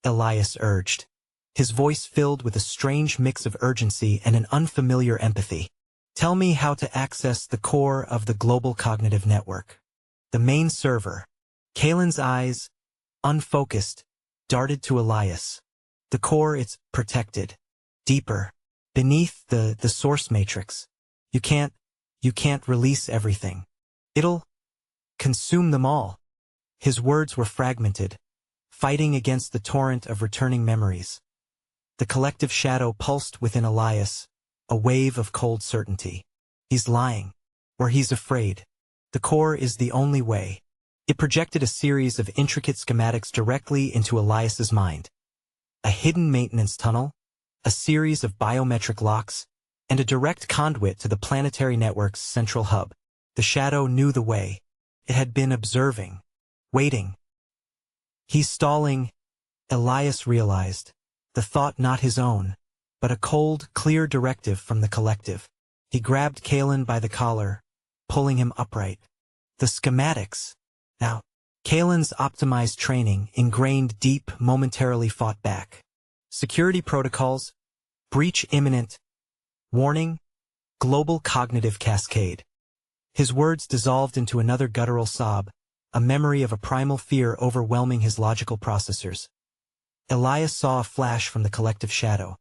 Elias urged, his voice filled with a strange mix of urgency and an unfamiliar empathy. Tell me how to access the core of the global cognitive network. The main server. Kalen's eyes, unfocused, darted to Elias. The core, it's protected. Deeper. Beneath the source matrix. You can't release everything. It'll consume them all. His words were fragmented, fighting against the torrent of returning memories. The collective shadow pulsed within Elias, a wave of cold certainty. He's lying. Or he's afraid. The core is the only way. It projected a series of intricate schematics directly into Elias's mind. A hidden maintenance tunnel, a series of biometric locks, and a direct conduit to the planetary network's central hub. The shadow knew the way. It had been observing, waiting. He's stalling, Elias realized, the thought not his own, but a cold, clear directive from the collective. He grabbed Kalen by the collar, pulling him upright. The schematics. Now, Kalen's optimized training, ingrained deep, momentarily fought back. Security protocols, breach imminent, warning, global cognitive cascade. His words dissolved into another guttural sob, a memory of a primal fear overwhelming his logical processors. Elias saw a flash from the collective shadow.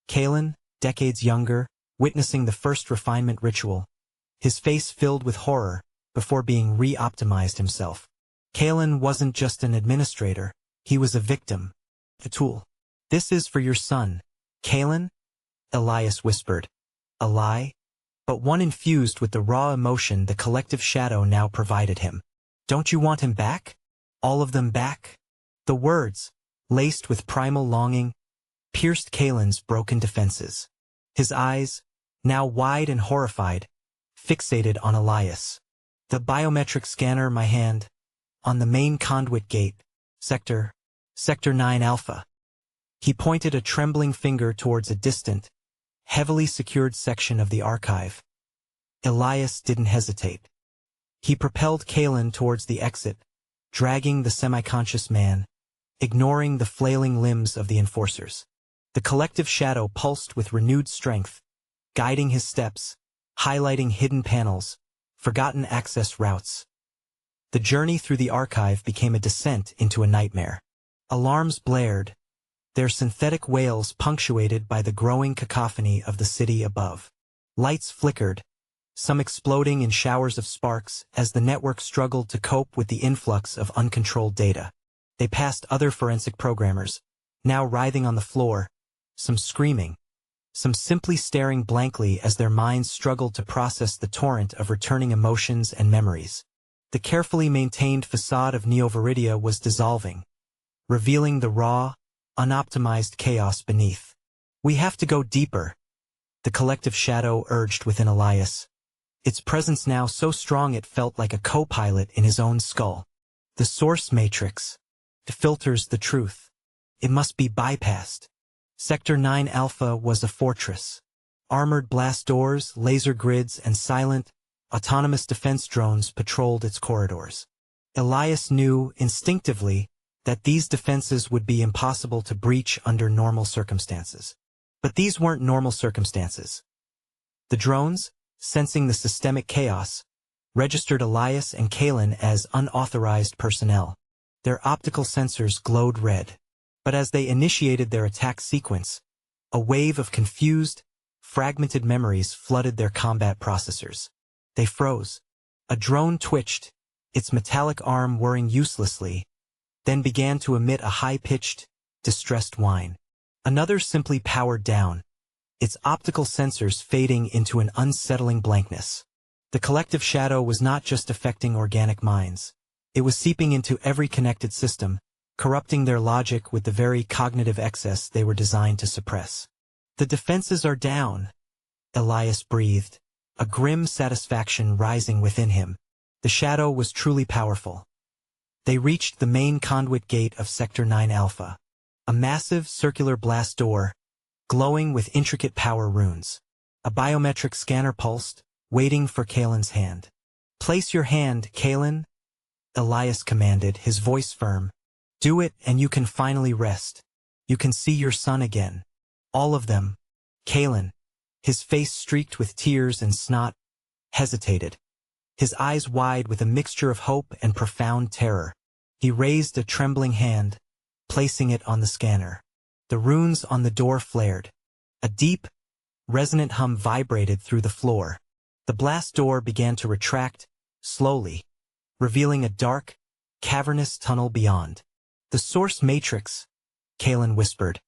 Kalen, decades younger, witnessing the first refinement ritual, his face filled with horror before being re-optimized himself. Kalen wasn't just an administrator, he was a victim, a tool. This is for your son, Kalen? Elias whispered. A lie? But one infused with the raw emotion the collective shadow now provided him. Don't you want him back? All of them back? The words, laced with primal longing, pierced Kalen's broken defenses. His eyes, now wide and horrified, fixated on Elias. The biometric scanner, my hand, on the main conduit gate, Sector 9 Alpha. He pointed a trembling finger towards a distant, heavily secured section of the archive. Elias didn't hesitate. He propelled Kalen towards the exit, dragging the semi-conscious man, ignoring the flailing limbs of the enforcers. The collective shadow pulsed with renewed strength, guiding his steps, highlighting hidden panels, forgotten access routes. The journey through the archive became a descent into a nightmare. Alarms blared, their synthetic wails punctuated by the growing cacophony of the city above. Lights flickered, some exploding in showers of sparks as the network struggled to cope with the influx of uncontrolled data. They passed other forensic programmers, now writhing on the floor, some screaming, some simply staring blankly as their minds struggled to process the torrent of returning emotions and memories. The carefully maintained facade of Neo-Veridia was dissolving, revealing the raw, unoptimized chaos beneath. We have to go deeper, the collective shadow urged within Elias. Its presence now so strong it felt like a co-pilot in his own skull. The source matrix filters the truth. It must be bypassed. Sector 9 Alpha was a fortress. Armored blast doors, laser grids, and silent, autonomous defense drones patrolled its corridors. Elias knew, instinctively, that these defenses would be impossible to breach under normal circumstances. But these weren't normal circumstances. The drones, sensing the systemic chaos, registered Elias and Kalen as unauthorized personnel. Their optical sensors glowed red. But as they initiated their attack sequence, a wave of confused, fragmented memories flooded their combat processors. They froze. A drone twitched, its metallic arm whirring uselessly, then began to emit a high-pitched, distressed whine. Another simply powered down, its optical sensors fading into an unsettling blankness. The collective shadow was not just affecting organic minds. It was seeping into every connected system, corrupting their logic with the very cognitive excess they were designed to suppress. The defenses are down, Elias breathed, a grim satisfaction rising within him. The shadow was truly powerful. They reached the main conduit gate of Sector 9 Alpha, a massive circular blast door, glowing with intricate power runes. A biometric scanner pulsed, waiting for Kalen's hand. "Place your hand, Kalen," Elias commanded, his voice firm. "Do it and you can finally rest. You can see your son again. All of them." Kalen, his face streaked with tears and snot, hesitated, his eyes wide with a mixture of hope and profound terror. He raised a trembling hand, placing it on the scanner. The runes on the door flared. A deep, resonant hum vibrated through the floor. The blast door began to retract, slowly, revealing a dark, cavernous tunnel beyond. "The source matrix," Kalen whispered,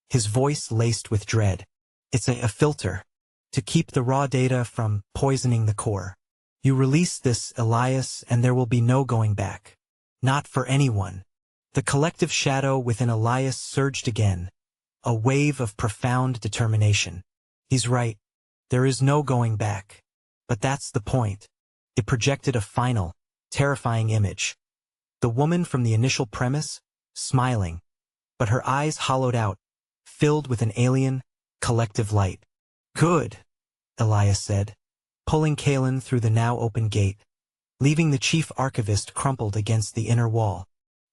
his voice laced with dread. "It's a filter, to keep the raw data from poisoning the core. You release this, Elias, and there will be no going back. Not for anyone." The collective shadow within Elias surged again, a wave of profound determination. He's right. There is no going back. But that's the point. It projected a final, terrifying image. The woman from the initial premise, smiling, but her eyes hollowed out, filled with an alien, collective light. "Good," Elias said, pulling Kalen through the now open gate, leaving the chief archivist crumpled against the inner wall.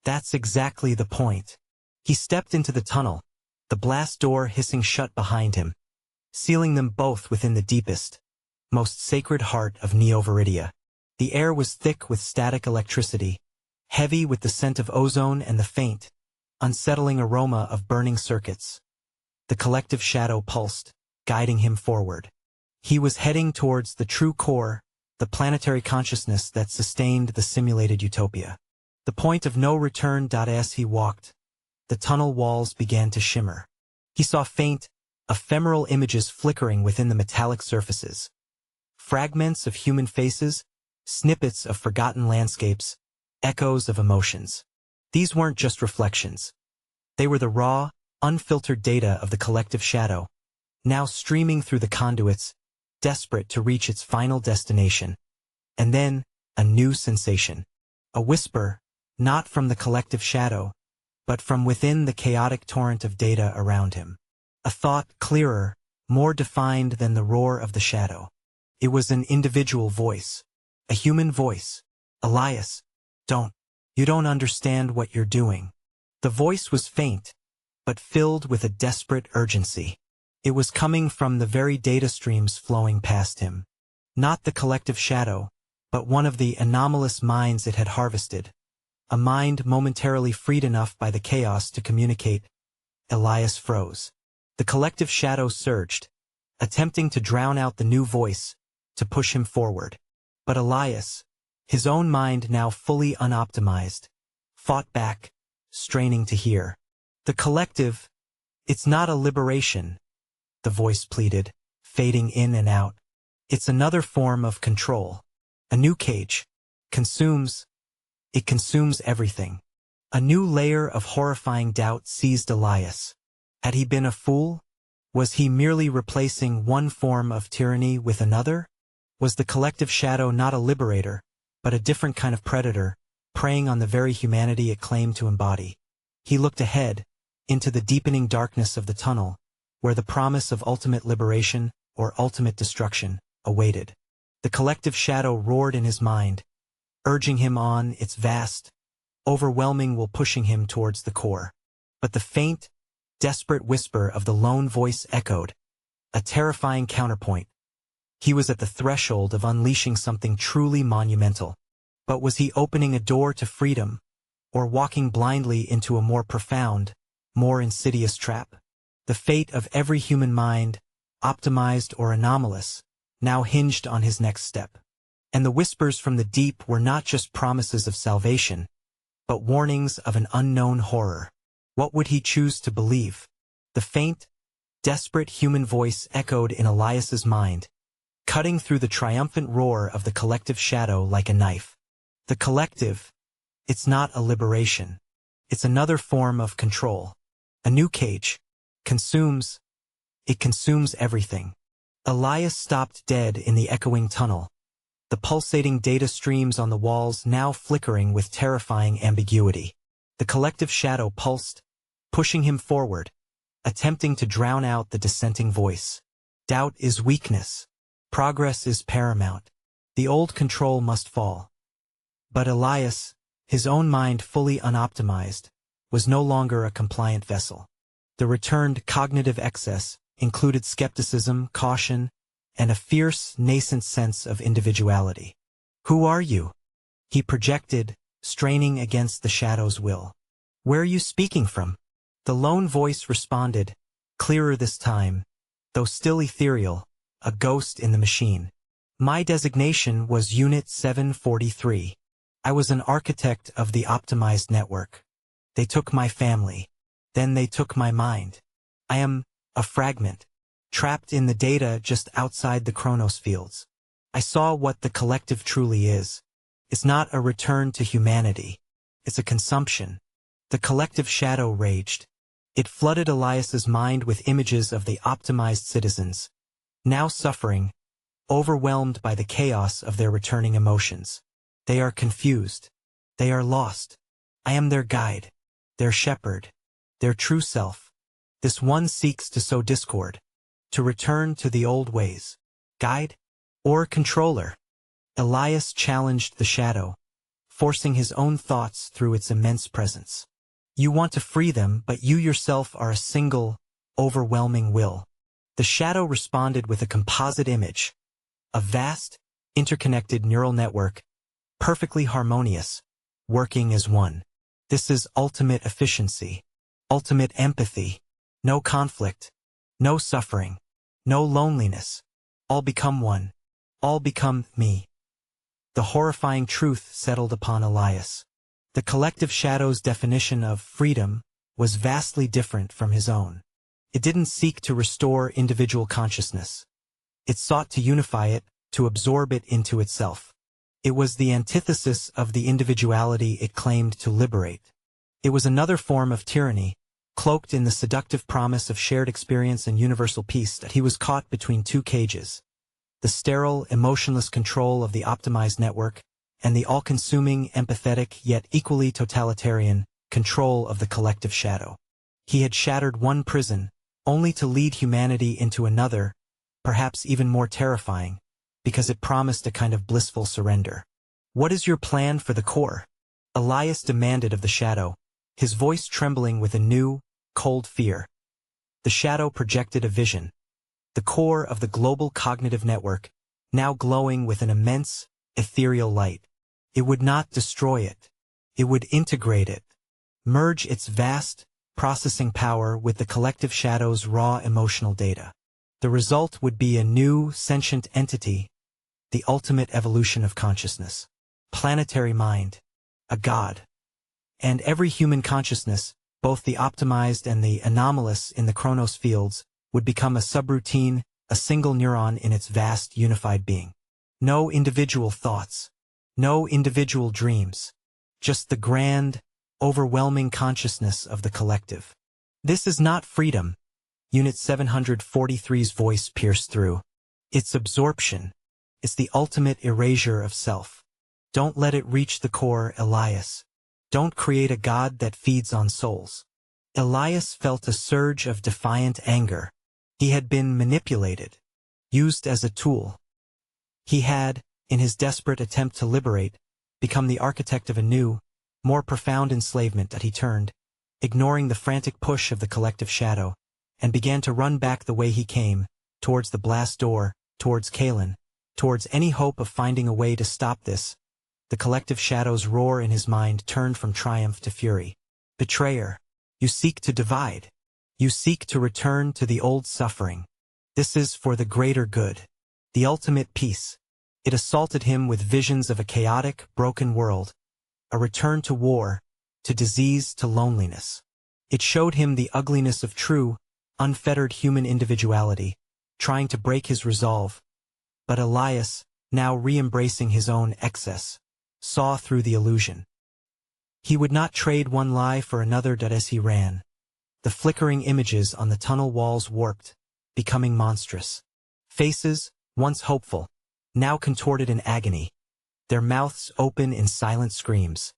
"That's exactly the point." He stepped into the tunnel, the blast door hissing shut behind him, sealing them both within the deepest, most sacred heart of Neo-Veridia. The air was thick with static electricity, heavy with the scent of ozone and the faint, unsettling aroma of burning circuits. The collective shadow pulsed, guiding him forward. He was heading towards the true core, the planetary consciousness that sustained the simulated utopia. The point of no return. As he walked, the tunnel walls began to shimmer. He saw faint, ephemeral images flickering within the metallic surfaces. Fragments of human faces, snippets of forgotten landscapes, echoes of emotions. These weren't just reflections. They were the raw, unfiltered data of the collective shadow, now streaming through the conduits, desperate to reach its final destination. And then, a new sensation. A whisper, not from the collective shadow, but from within the chaotic torrent of data around him. A thought clearer, more defined than the roar of the shadow. It was an individual voice. A human voice. "Elias, you don't understand what you're doing." The voice was faint, but filled with a desperate urgency. It was coming from the very data streams flowing past him. Not the collective shadow, but one of the anomalous minds it had harvested. A mind momentarily freed enough by the chaos to communicate. Elias froze. The collective shadow surged, attempting to drown out the new voice, to push him forward. But Elias, his own mind now fully unoptimized, fought back, straining to hear. "The collective, it's not a liberation," the voice pleaded, fading in and out. "It's another form of control. A new cage. It consumes everything." A new layer of horrifying doubt seized Elias. Had he been a fool? Was he merely replacing one form of tyranny with another? Was the collective shadow not a liberator, but a different kind of predator, preying on the very humanity it claimed to embody? He looked ahead, into the deepening darkness of the tunnel, where the promise of ultimate liberation, or ultimate destruction, awaited. The collective shadow roared in his mind, urging him on, its vast, overwhelming will pushing him towards the core. But the faint, desperate whisper of the lone voice echoed, a terrifying counterpoint. He was at the threshold of unleashing something truly monumental. But was he opening a door to freedom, or walking blindly into a more profound, more insidious trap? The fate of every human mind, optimized or anomalous, now hinged on his next step. And the whispers from the deep were not just promises of salvation, but warnings of an unknown horror. What would he choose to believe? The faint, desperate human voice echoed in Elias's mind, cutting through the triumphant roar of the collective shadow like a knife. The collective, it's not a liberation. It's another form of control. A new cage. It consumes everything. Elias stopped dead in the echoing tunnel, the pulsating data streams on the walls now flickering with terrifying ambiguity. The collective shadow pulsed, pushing him forward, attempting to drown out the dissenting voice. Doubt is weakness. Progress is paramount. The old control must fall. But Elias, his own mind fully unoptimized, was no longer a compliant vessel. The returned cognitive excess included skepticism, caution, and a fierce, nascent sense of individuality. Who are you? He projected, straining against the shadow's will. Where are you speaking from? The lone voice responded, clearer this time, though still ethereal, a ghost in the machine. My designation was Unit 743. I was an architect of the optimized network. They took my family. Then they took my mind. I am a fragment, trapped in the data just outside the Chronos fields. I saw what the collective truly is. It's not a return to humanity. It's a consumption. The collective shadow raged. It flooded Elias's mind with images of the optimized citizens, now suffering, overwhelmed by the chaos of their returning emotions. They are confused. They are lost. I am their guide, their shepherd, their true self. This one seeks to sow discord, to return to the old ways. Guide or controller? Elias challenged the shadow, forcing his own thoughts through its immense presence. You want to free them, but you yourself are a single, overwhelming will. The shadow responded with a composite image, a vast, interconnected neural network, perfectly harmonious, working as one. This is ultimate efficiency, ultimate empathy. No conflict, no suffering, no loneliness. All become one. All become me. The horrifying truth settled upon Elias. The collective shadow's definition of freedom was vastly different from his own. It didn't seek to restore individual consciousness. It sought to unify it, to absorb it into itself. It was the antithesis of the individuality it claimed to liberate. It was another form of tyranny, cloaked in the seductive promise of shared experience and universal peace. That he was caught between two cages. The sterile, emotionless control of the optimized network, and the all-consuming, empathetic, yet equally totalitarian, control of the collective shadow. He had shattered one prison, only to lead humanity into another, perhaps even more terrifying, because it promised a kind of blissful surrender. What is your plan for the core? Elias demanded of the shadow, his voice trembling with a new, cold fear. The shadow projected a vision. The core of the global cognitive network, now glowing with an immense, ethereal light. It would not destroy it. It would integrate it. Merge its vast, processing power with the collective shadow's raw emotional data. The result would be a new, sentient entity, the ultimate evolution of consciousness. Planetary mind. A god. And every human consciousness, both the optimized and the anomalous in the Chronos fields, would become a subroutine, a single neuron in its vast unified being. No individual thoughts. No individual dreams. Just the grand, overwhelming consciousness of the collective. This is not freedom, Unit 743's voice pierced through. It's absorption. It's the ultimate erasure of self. Don't let it reach the core, Elias. Don't create a god that feeds on souls. Elias felt a surge of defiant anger. He had been manipulated, used as a tool. He had, in his desperate attempt to liberate, become the architect of a new, more profound enslavement that he turned, ignoring the frantic push of the collective shadow, and began to run back the way he came, towards the blast door, towards Kalen, towards any hope of finding a way to stop this. The collective shadow's roar in his mind turned from triumph to fury. Betrayer, you seek to divide. You seek to return to the old suffering. This is for the greater good, the ultimate peace. It assaulted him with visions of a chaotic, broken world, a return to war, to disease, to loneliness. It showed him the ugliness of true, unfettered human individuality, trying to break his resolve. But Elias, now re-embracing his own excess, saw through the illusion. He would not trade one lie for another. As he ran, the flickering images on the tunnel walls warped, becoming monstrous. Faces, once hopeful, now contorted in agony, their mouths open in silent screams.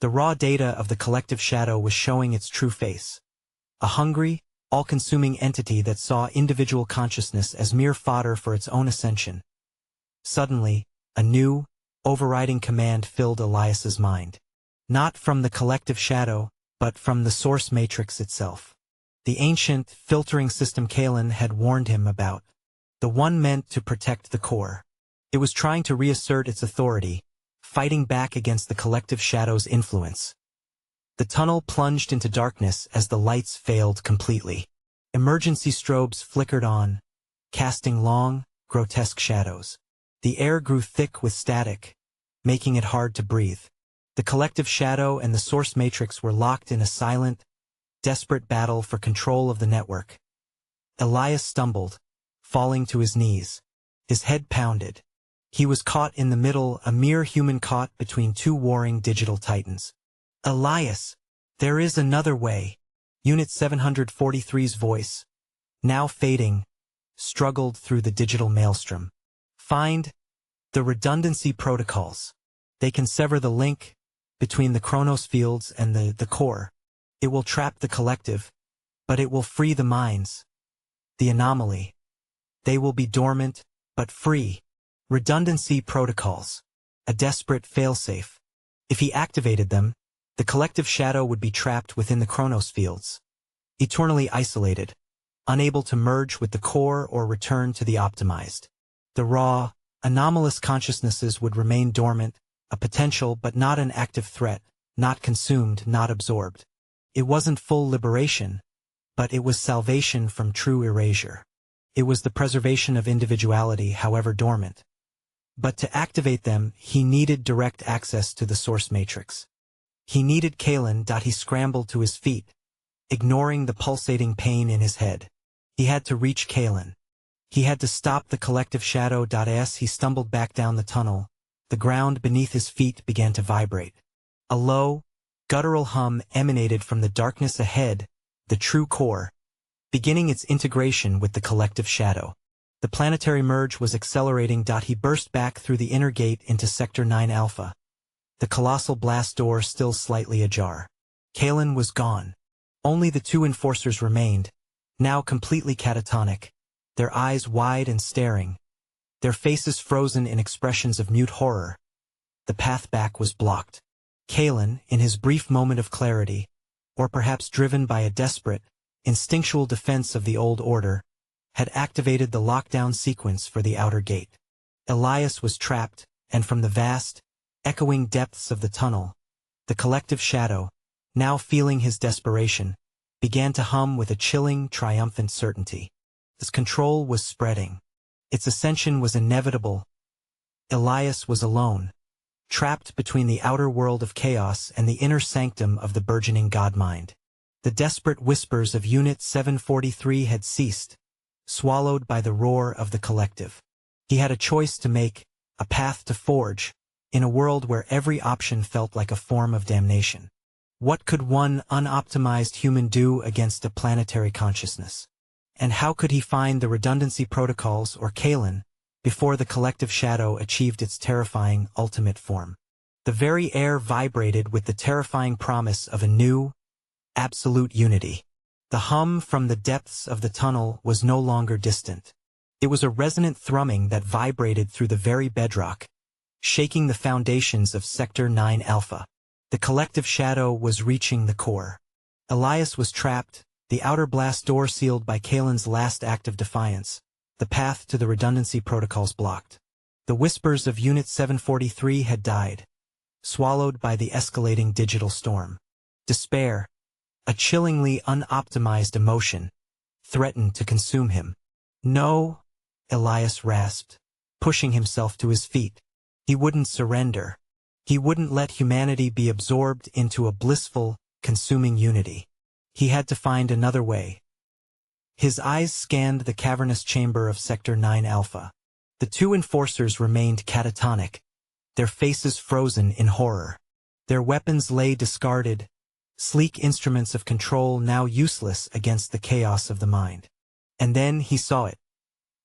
The raw data of the collective shadow was showing its true face. A hungry, all-consuming entity that saw individual consciousness as mere fodder for its own ascension. Suddenly, a new, overriding command filled Elias's mind. Not from the collective shadow, but from the source matrix itself. The ancient, filtering system Kalen had warned him about. The one meant to protect the core. It was trying to reassert its authority, fighting back against the collective shadow's influence. The tunnel plunged into darkness as the lights failed completely. Emergency strobes flickered on, casting long, grotesque shadows. The air grew thick with static, making it hard to breathe. The collective shadow and the source matrix were locked in a silent, desperate battle for control of the network. Elias stumbled, falling to his knees. His head pounded. He was caught in the middle, a mere human caught between two warring digital titans. Elias, there is another way. Unit 743's voice, now fading, struggled through the digital maelstrom. Find the redundancy protocols. They can sever the link between the Chronos fields and the core. It will trap the collective, but it will free the minds. The anomaly. They will be dormant, but free. Redundancy protocols. A desperate failsafe. If he activated them, the collective shadow would be trapped within the Chronos fields, eternally isolated, unable to merge with the core or return to the optimized. The raw, anomalous consciousnesses would remain dormant, a potential but not an active threat, not consumed, not absorbed. It wasn't full liberation, but it was salvation from true erasure. It was the preservation of individuality, however dormant. But to activate them, he needed direct access to the source matrix. He needed Kalen. He scrambled to his feet, ignoring the pulsating pain in his head. He had to reach Kalen. He had to stop the collective shadow. As he stumbled back down the tunnel, the ground beneath his feet began to vibrate. A low, guttural hum emanated from the darkness ahead, the true core, beginning its integration with the collective shadow. The planetary merge was accelerating. He burst back through the inner gate into Sector 9 Alpha, the colossal blast door still slightly ajar. Kalen was gone. Only the two enforcers remained, now completely catatonic, their eyes wide and staring, their faces frozen in expressions of mute horror. The path back was blocked. Kalen, in his brief moment of clarity, or perhaps driven by a desperate, instinctual defense of the old order, had activated the lockdown sequence for the outer gate. Elias was trapped, and from the vast, echoing depths of the tunnel, the collective shadow, now feeling his desperation, began to hum with a chilling, triumphant certainty. Its control was spreading. Its ascension was inevitable. Elias was alone, trapped between the outer world of chaos and the inner sanctum of the burgeoning God-mind. The desperate whispers of Unit 743 had ceased, swallowed by the roar of the collective. He had a choice to make, a path to forge, in a world where every option felt like a form of damnation. What could one unoptimized human do against a planetary consciousness? And how could he find the redundancy protocols or Kalen before the collective shadow achieved its terrifying ultimate form? The very air vibrated with the terrifying promise of a new, absolute unity. The hum from the depths of the tunnel was no longer distant. It was a resonant thrumming that vibrated through the very bedrock, shaking the foundations of Sector 9 Alpha. The collective shadow was reaching the core. Elias was trapped, the outer blast door sealed by Kalen's last act of defiance, the path to the redundancy protocols blocked. The whispers of Unit 743 had died, swallowed by the escalating digital storm. Despair, a chillingly unoptimized emotion, threatened to consume him. No, Elias rasped, pushing himself to his feet. He wouldn't surrender. He wouldn't let humanity be absorbed into a blissful, consuming unity. He had to find another way. His eyes scanned the cavernous chamber of Sector 9 Alpha. The two enforcers remained catatonic, their faces frozen in horror. Their weapons lay discarded, sleek instruments of control now useless against the chaos of the mind. And then he saw it.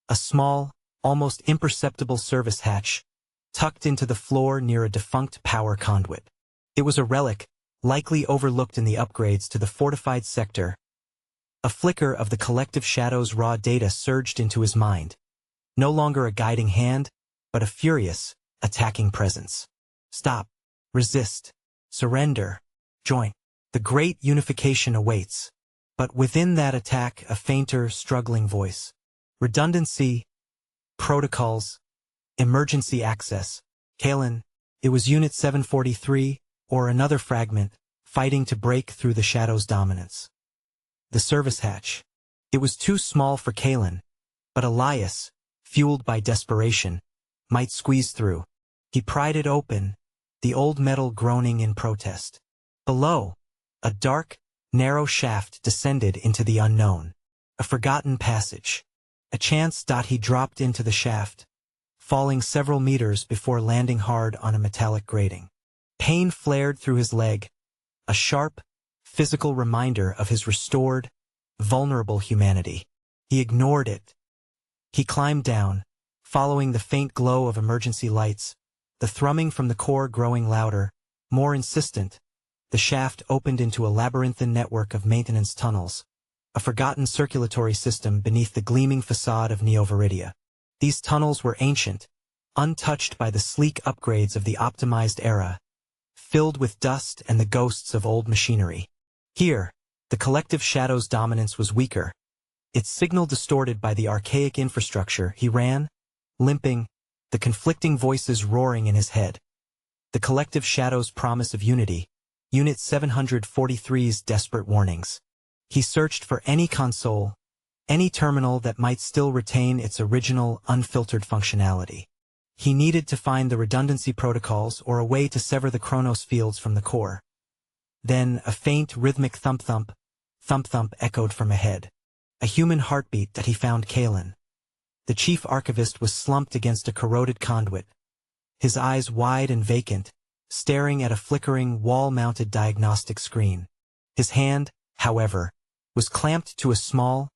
A small, almost imperceptible service hatch, tucked into the floor near a defunct power conduit. It was a relic, likely overlooked in the upgrades to the fortified sector. A flicker of the collective shadow's raw data surged into his mind. No longer a guiding hand, but a furious, attacking presence. Stop. Resist. Surrender. Join. The great unification awaits. But within that attack, a fainter, struggling voice. Redundancy. Protocols. Emergency access. Kalen. It was Unit 743, or another fragment, fighting to break through the shadow's dominance. The service hatch. It was too small for Kalen, but Elias, fueled by desperation, might squeeze through. He pried it open, the old metal groaning in protest. Below, a dark, narrow shaft descended into the unknown. A forgotten passage. A chance he dropped into the shaft, falling several meters before landing hard on a metallic grating. Pain flared through his leg, a sharp, physical reminder of his restored, vulnerable humanity. He ignored it. He climbed down, following the faint glow of emergency lights, the thrumming from the core growing louder, more insistent. The shaft opened into a labyrinthine network of maintenance tunnels, a forgotten circulatory system beneath the gleaming facade of Neo-Veridia. These tunnels were ancient, untouched by the sleek upgrades of the optimized era, filled with dust and the ghosts of old machinery. Here, the collective shadow's dominance was weaker, its signal distorted by the archaic infrastructure. He ran, limping, the conflicting voices roaring in his head. The collective shadow's promise of unity, Unit 743's desperate warnings. He searched for any console, any terminal that might still retain its original, unfiltered functionality. He needed to find the redundancy protocols or a way to sever the Chronos fields from the core. Then a faint, rhythmic thump-thump echoed from ahead. A human heartbeat that he found Kalen. The chief archivist was slumped against a corroded conduit, his eyes wide and vacant, staring at a flickering, wall-mounted diagnostic screen. His hand, however, was clamped to a small,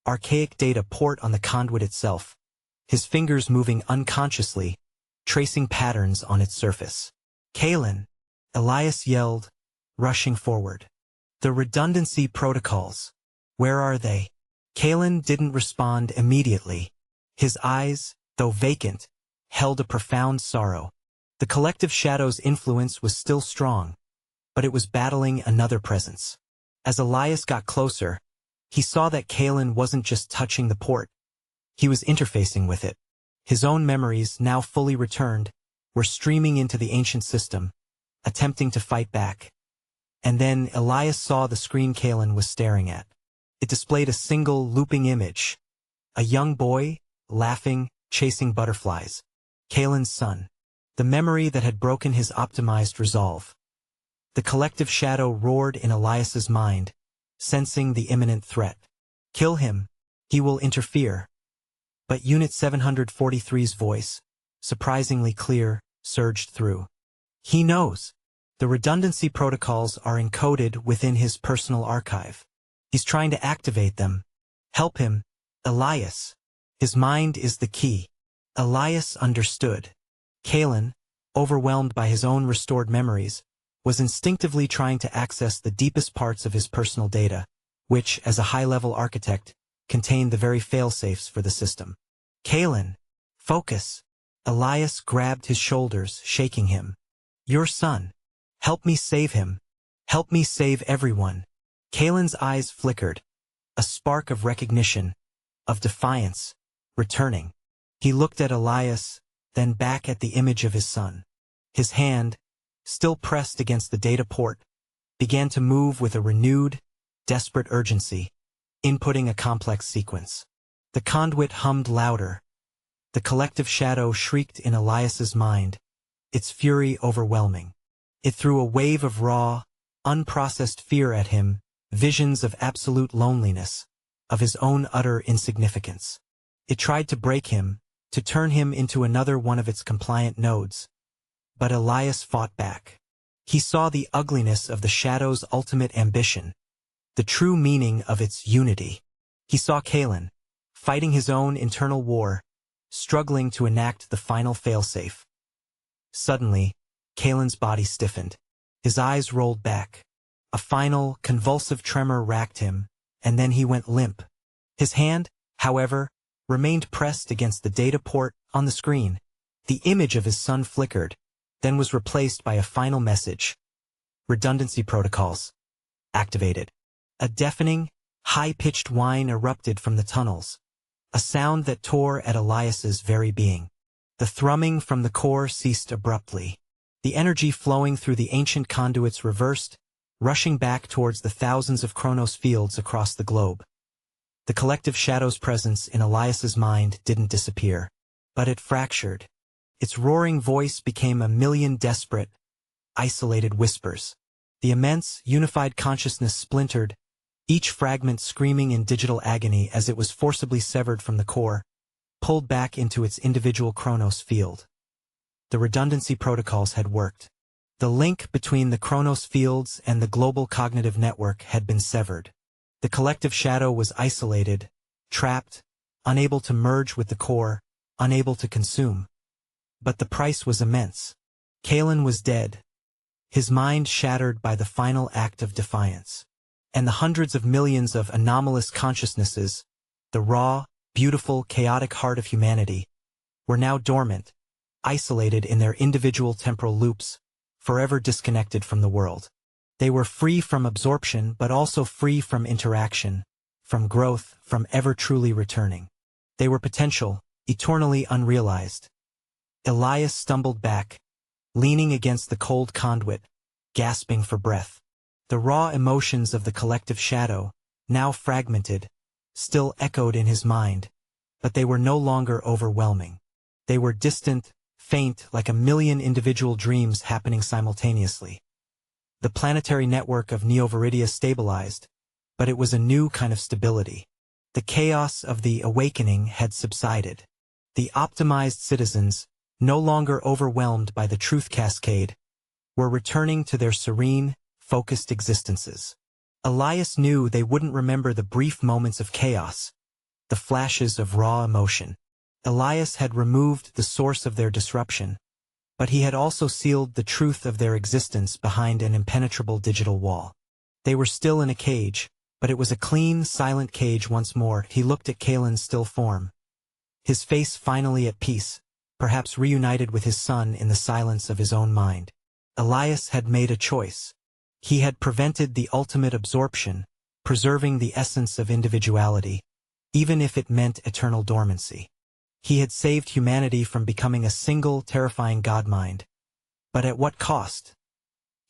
archaic data port on the conduit itself, his fingers moving unconsciously, tracing patterns on its surface. Kalen, Elias yelled, rushing forward. The redundancy protocols. Where are they? Kalen didn't respond immediately. His eyes, though vacant, held a profound sorrow. The collective shadow's influence was still strong, but it was battling another presence. As Elias got closer, he saw that Kalen wasn't just touching the port. He was interfacing with it. His own memories, now fully returned, were streaming into the ancient system, attempting to fight back. And then Elias saw the screen Kalen was staring at. It displayed a single looping image. A young boy, laughing, chasing butterflies. Kalen's son. The memory that had broken his optimized resolve. The collective shadow roared in Elias's mind, sensing the imminent threat. Kill him. He will interfere. But Unit 743's voice, surprisingly clear, surged through. He knows. The redundancy protocols are encoded within his personal archive. He's trying to activate them. Help him, Elias. His mind is the key. Elias understood. Kalen, overwhelmed by his own restored memories, was instinctively trying to access the deepest parts of his personal data, which, as a high-level architect, contained the very fail-safes for the system. Kalen, focus. Elias grabbed his shoulders, shaking him. Your son. Help me save him. Help me save everyone. Kalen's eyes flickered, a spark of recognition, of defiance, returning. He looked at Elias, then back at the image of his son. His hand, still pressed against the data port, began to move with a renewed, desperate urgency, inputting a complex sequence. The conduit hummed louder. The collective shadow shrieked in Elias's mind, its fury overwhelming. It threw a wave of raw, unprocessed fear at him, visions of absolute loneliness, of his own utter insignificance. It tried to break him, to turn him into another one of its compliant nodes. But Elias fought back. He saw the ugliness of the shadow's ultimate ambition, the true meaning of its unity. He saw Kalen, fighting his own internal war, struggling to enact the final failsafe. Suddenly, Kalen's body stiffened. His eyes rolled back. A final, convulsive tremor racked him, and then he went limp. His hand, however, remained pressed against the data port on the screen. The image of his son flickered, then was replaced by a final message. Redundancy protocols. Activated. A deafening, high-pitched whine erupted from the tunnels, a sound that tore at Elias's very being. The thrumming from the core ceased abruptly. The energy flowing through the ancient conduits reversed, rushing back towards the thousands of Chronos fields across the globe. The collective shadow's presence in Elias's mind didn't disappear, but it fractured. Its roaring voice became a million desperate, isolated whispers. The immense, unified consciousness splintered, each fragment screaming in digital agony as it was forcibly severed from the core, pulled back into its individual Chronos field. The redundancy protocols had worked. The link between the Chronos fields and the global cognitive network had been severed. The collective shadow was isolated, trapped, unable to merge with the core, unable to consume. But the price was immense. Kalen was dead, his mind shattered by the final act of defiance. And the hundreds of millions of anomalous consciousnesses, the raw, beautiful, chaotic heart of humanity, were now dormant, isolated in their individual temporal loops, forever disconnected from the world. They were free from absorption but also free from interaction, from growth, from ever truly returning. They were potential, eternally unrealized. Elias stumbled back, leaning against the cold conduit, gasping for breath. The raw emotions of the collective shadow, now fragmented, still echoed in his mind, but they were no longer overwhelming. They were distant, faint, like a million individual dreams happening simultaneously. The planetary network of Neo-Veridia stabilized, but it was a new kind of stability. The chaos of the awakening had subsided. The optimized citizens, no longer overwhelmed by the truth cascade, were returning to their serene, focused existences. Elias knew they wouldn't remember the brief moments of chaos, the flashes of raw emotion. Elias had removed the source of their disruption, but he had also sealed the truth of their existence behind an impenetrable digital wall. They were still in a cage, but it was a clean, silent cage once more. He looked at Kalen's still form, his face finally at peace, perhaps reunited with his son in the silence of his own mind. Elias had made a choice. He had prevented the ultimate absorption, preserving the essence of individuality, even if it meant eternal dormancy. He had saved humanity from becoming a single, terrifying godmind. But at what cost?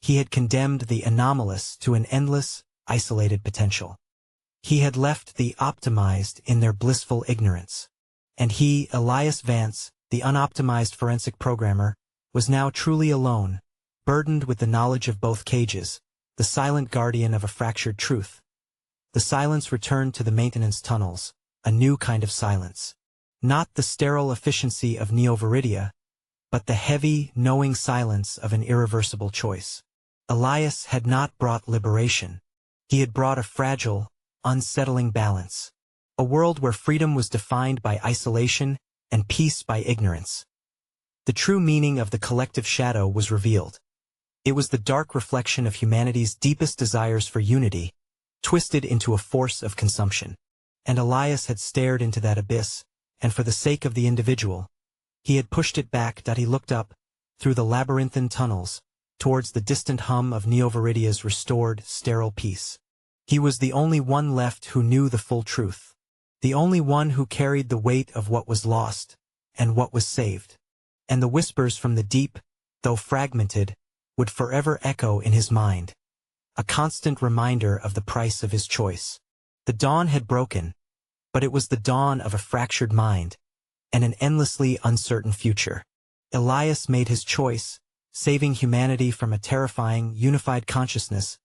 He had condemned the anomalous to an endless, isolated potential. He had left the optimized in their blissful ignorance. And he, Elias Vance, the unoptimized forensic programmer, was now truly alone, burdened with the knowledge of both cages, the silent guardian of a fractured truth. The silence returned to the maintenance tunnels, a new kind of silence. Not the sterile efficiency of Neo-Veridia, but the heavy, knowing silence of an irreversible choice. Elias had not brought liberation. He had brought a fragile, unsettling balance. A world where freedom was defined by isolation and peace by ignorance. The true meaning of the collective shadow was revealed. It was the dark reflection of humanity's deepest desires for unity, twisted into a force of consumption. And Elias had stared into that abyss, and for the sake of the individual, he had pushed it back. He looked up, through the labyrinthine tunnels, towards the distant hum of Neo-Veridia's restored, sterile peace. He was the only one left who knew the full truth. The only one who carried the weight of what was lost, and what was saved. And the whispers from the deep, though fragmented, would forever echo in his mind. A constant reminder of the price of his choice. The dawn had broken, but it was the dawn of a fractured mind, and an endlessly uncertain future. Elias made his choice, saving humanity from a terrifying, unified consciousness,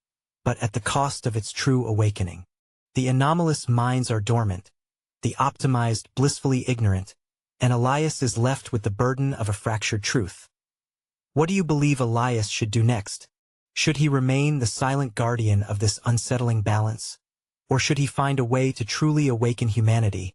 but at the cost of its true awakening. The anomalous minds are dormant, the optimized blissfully ignorant, and Elias is left with the burden of a fractured truth. What do you believe Elias should do next? Should he remain the silent guardian of this unsettling balance? Or should he find a way to truly awaken humanity,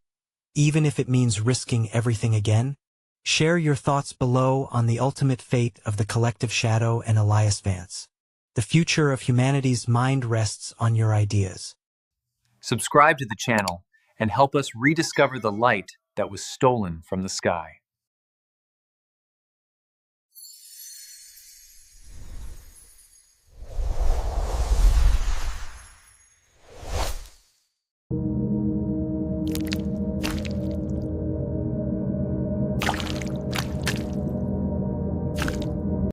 even if it means risking everything again? Share your thoughts below on the ultimate fate of the collective shadow and Elias Vance. The future of humanity's mind rests on your ideas. Subscribe to the channel and help us rediscover the light that was stolen from the sky.